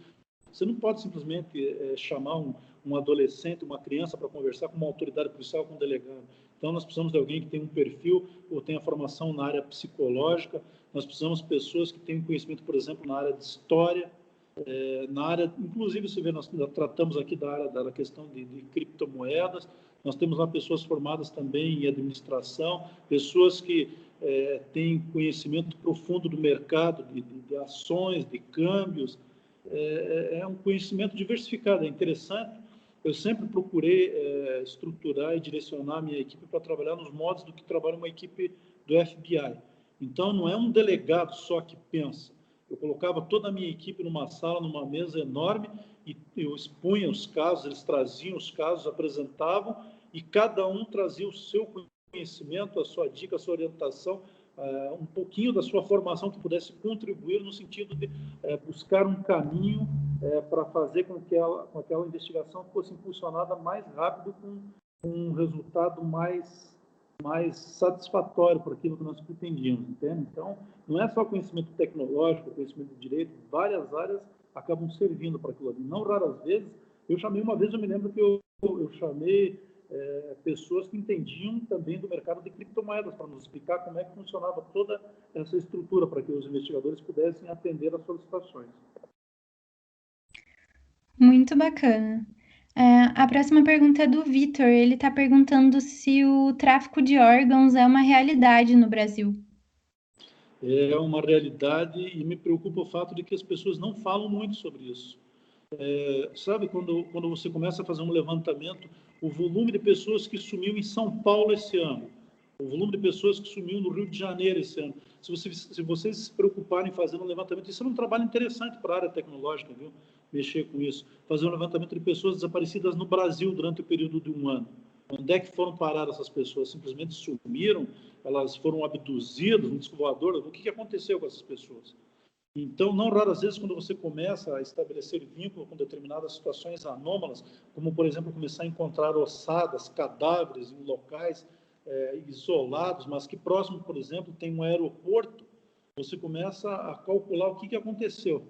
Você não pode simplesmente chamar um adolescente, uma criança para conversar com uma autoridade policial, com um delegado. Então, nós precisamos de alguém que tenha um perfil ou tenha formação na área psicológica. Nós precisamos de pessoas que tenham conhecimento, por exemplo, na área de história, na área, inclusive, você vê, nós tratamos aqui da área da questão de criptomoedas. Nós temos lá pessoas formadas também em administração, pessoas que têm conhecimento profundo do mercado, de ações, de câmbios. É um conhecimento diversificado, é interessante. Eu sempre procurei estruturar e direcionar a minha equipe para trabalhar nos modos do que trabalha uma equipe do FBI. Então, não é um delegado só que pensa. Eu colocava toda a minha equipe numa sala, numa mesa enorme, e eu expunha os casos, eles traziam os casos, apresentavam, e cada um trazia o seu conhecimento, a sua dica, a sua orientação, um pouquinho da sua formação que pudesse contribuir no sentido de buscar um caminho para fazer com que aquela investigação fosse impulsionada mais rápido, com um resultado mais satisfatório para aquilo que nós pretendíamos, entende? Então, não é só conhecimento tecnológico, conhecimento de direito, várias áreas acabam servindo para aquilo ali. Não raras vezes, eu me lembro que eu chamei pessoas que entendiam também do mercado de criptomoedas para nos explicar como é que funcionava toda essa estrutura para que os investigadores pudessem atender às solicitações.
Muito bacana. A próxima pergunta é do Vitor. Ele está perguntando se o tráfico de órgãos é uma realidade no Brasil.
É uma realidade e me preocupa o fato de que as pessoas não falam muito sobre isso. Sabe, quando você começa a fazer um levantamento, o volume de pessoas que sumiu em São Paulo esse ano, o volume de pessoas que sumiu no Rio de Janeiro esse ano, se vocês se preocuparem em fazer um levantamento, isso é um trabalho interessante para a área tecnológica, viu? Mexer com isso, fazer um levantamento de pessoas desaparecidas no Brasil durante o período de um ano. Onde é que foram parar essas pessoas? Simplesmente sumiram? Elas foram abduzidas no disco voador? O que aconteceu com essas pessoas? Então, não raras vezes, quando você começa a estabelecer vínculo com determinadas situações anômalas, como, por exemplo, começar a encontrar ossadas, cadáveres em locais isolados, mas que próximo, por exemplo, tem um aeroporto, você começa a calcular o que aconteceu.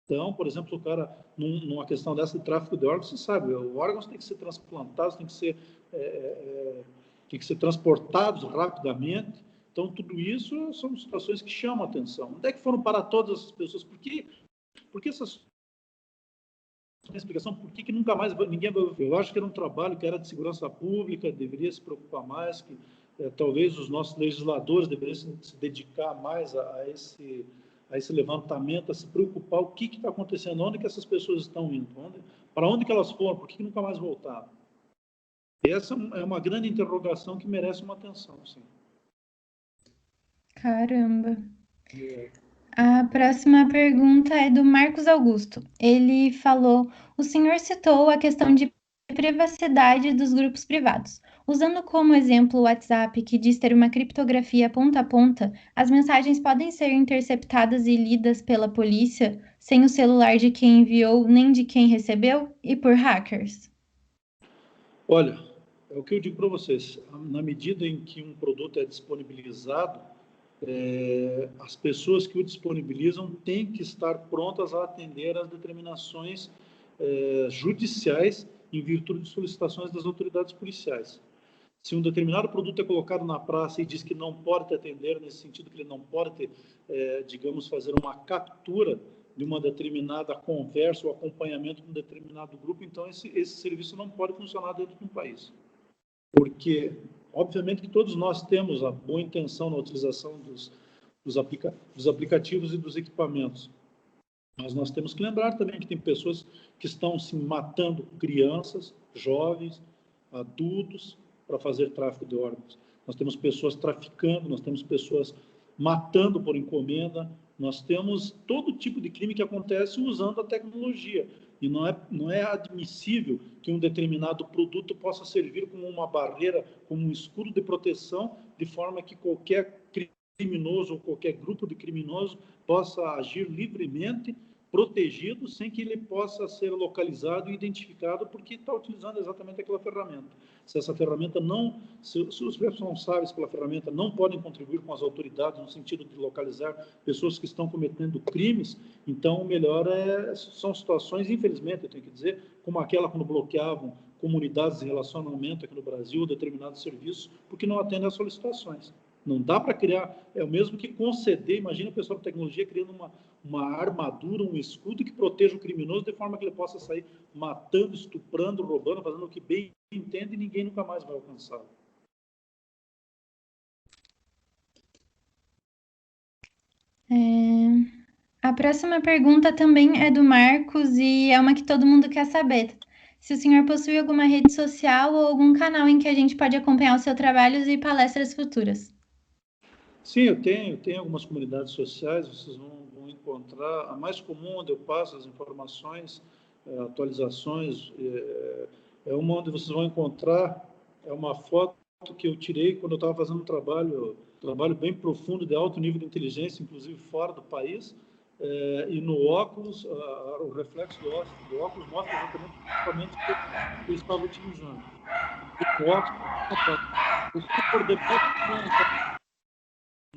Então, por exemplo, o cara, numa questão dessa de tráfico de órgãos, você sabe, os órgãos têm que ser transplantados, têm que ser transportados rapidamente. Então, tudo isso são situações que chamam a atenção. Onde é que foram parar todas essas pessoas? Por que essas... Tem explicação por que nunca mais ninguém vai... Eu acho que era um trabalho que era de segurança pública, deveria se preocupar mais, que talvez os nossos legisladores deveriam se dedicar mais a esse levantamento, a se preocupar o que está acontecendo, onde que essas pessoas estão indo, Para onde que elas foram? Por que nunca mais voltaram? Essa é uma grande interrogação que merece uma atenção, sim.
Caramba. A próxima pergunta é do Marcos Augusto. Ele falou: o senhor citou a questão de privacidade dos grupos privados. Usando como exemplo o WhatsApp, que diz ter uma criptografia ponta a ponta, as mensagens podem ser interceptadas e lidas pela polícia sem o celular de quem enviou nem de quem recebeu e por hackers?
Olha, é o que eu digo para vocês. Na medida em que um produto é disponibilizado, as pessoas que o disponibilizam têm que estar prontas a atender às determinações judiciais em virtude de solicitações das autoridades policiais. Se um determinado produto é colocado na praça e diz que não pode te atender, nesse sentido que ele não pode ter, digamos, fazer uma captura de uma determinada conversa ou acompanhamento de um determinado grupo, então esse serviço não pode funcionar dentro de um país. Porque, obviamente, que todos nós temos a boa intenção na utilização dos aplicativos e dos equipamentos. Mas nós temos que lembrar também que tem pessoas que estão se matando, crianças, jovens, adultos, para fazer tráfico de órgãos. Nós temos pessoas traficando, nós temos pessoas matando por encomenda, nós temos todo tipo de crime que acontece usando a tecnologia. E não é admissível que um determinado produto possa servir como uma barreira, como um escudo de proteção, de forma que qualquer criminoso ou qualquer grupo de criminoso possa agir livremente, protegido, sem que ele possa ser localizado e identificado, porque está utilizando exatamente aquela ferramenta. Se essa ferramenta não, se os responsáveis pela ferramenta não podem contribuir com as autoridades no sentido de localizar pessoas que estão cometendo crimes, então o melhor são situações, infelizmente, eu tenho que dizer, como aquela quando bloqueavam comunidades de relacionamento aqui no Brasil, determinados serviços, porque não atendem às solicitações. Não dá para criar, é o mesmo que conceder, imagina o pessoal da tecnologia criando uma armadura, um escudo que proteja o criminoso de forma que ele possa sair matando, estuprando, roubando, fazendo o que bem entende e ninguém nunca mais vai alcançá-lo.
A próxima pergunta também é do Marcos e é uma que todo mundo quer saber. Se o senhor possui alguma rede social ou algum canal em que a gente pode acompanhar os seus trabalhos e palestras futuras.
Sim, eu tenho algumas comunidades sociais, vocês vão encontrar, a mais comum onde eu passo as informações, atualizações, é uma onde vocês vão encontrar, é uma foto que eu tirei quando eu estava fazendo um trabalho bem profundo, de alto nível de inteligência, inclusive fora do país, e no óculos, o reflexo do óculos mostra exatamente o equipamento que eu estava utilizando. E o óculos,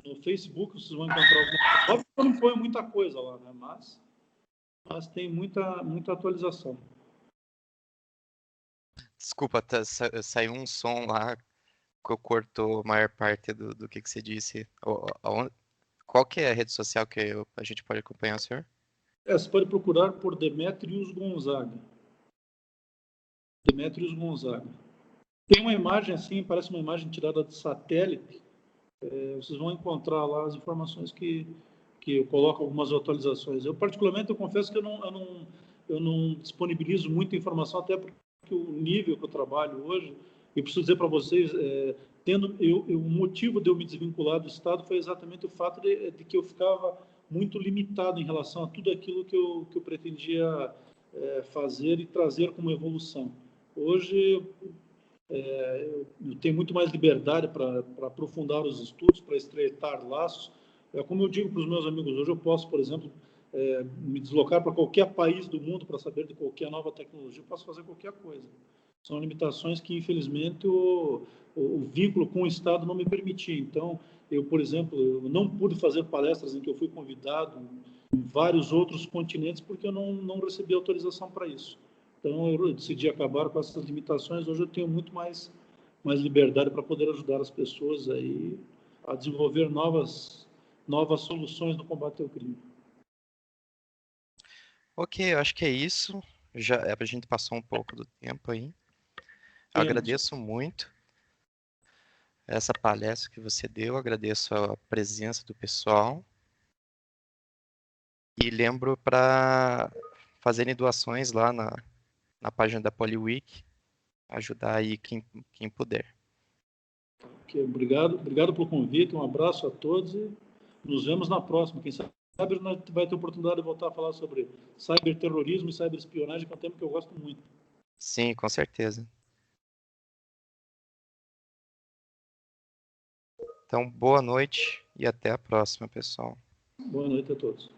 no Facebook vocês vão encontrar alguma coisa. Óbvio que eu não ponho muita coisa lá, né? Mas tem muita atualização.
Desculpa, saiu um som lá que cortou a maior parte do que você disse. Qual que é a rede social que a gente pode acompanhar, senhor?
Você pode procurar por Demetrius Gonzaga. Demetrius Gonzaga. Tem uma imagem assim, parece uma imagem tirada de satélite. Vocês vão encontrar lá as informações que eu coloco algumas atualizações. Eu, particularmente, eu confesso que eu não disponibilizo muita informação, até porque o nível que eu trabalho hoje, eu preciso dizer para vocês, o motivo de eu me desvincular do Estado foi exatamente o fato de que eu ficava muito limitado em relação a tudo aquilo que eu pretendia fazer e trazer como evolução. Hoje, eu tenho muito mais liberdade para aprofundar os estudos, para estreitar laços. Como eu digo para os meus amigos, hoje eu posso, por exemplo, me deslocar para qualquer país do mundo para saber de qualquer nova tecnologia, eu posso fazer qualquer coisa. São limitações que, infelizmente, o vínculo com o Estado não me permitia. Então, eu, por exemplo, eu não pude fazer palestras em que eu fui convidado em vários outros continentes porque eu não recebi autorização para isso. Então, eu decidi acabar com essas limitações. Hoje eu tenho muito mais liberdade para poder ajudar as pessoas aí a desenvolver novas soluções no combate ao crime.
Ok, eu acho que é isso. A gente passou um pouco do tempo aí. Agradeço muito essa palestra que você deu, agradeço a presença do pessoal. E lembro para fazerem doações lá na página da PoliWiki, ajudar aí quem puder.
Okay, obrigado pelo convite, um abraço a todos e nos vemos na próxima. Quem sabe nós vai ter oportunidade de voltar a falar sobre cyberterrorismo e cyberespionagem, que é um tema que eu gosto muito.
Sim, com certeza. Então, boa noite e até a próxima, pessoal.
Boa noite a todos.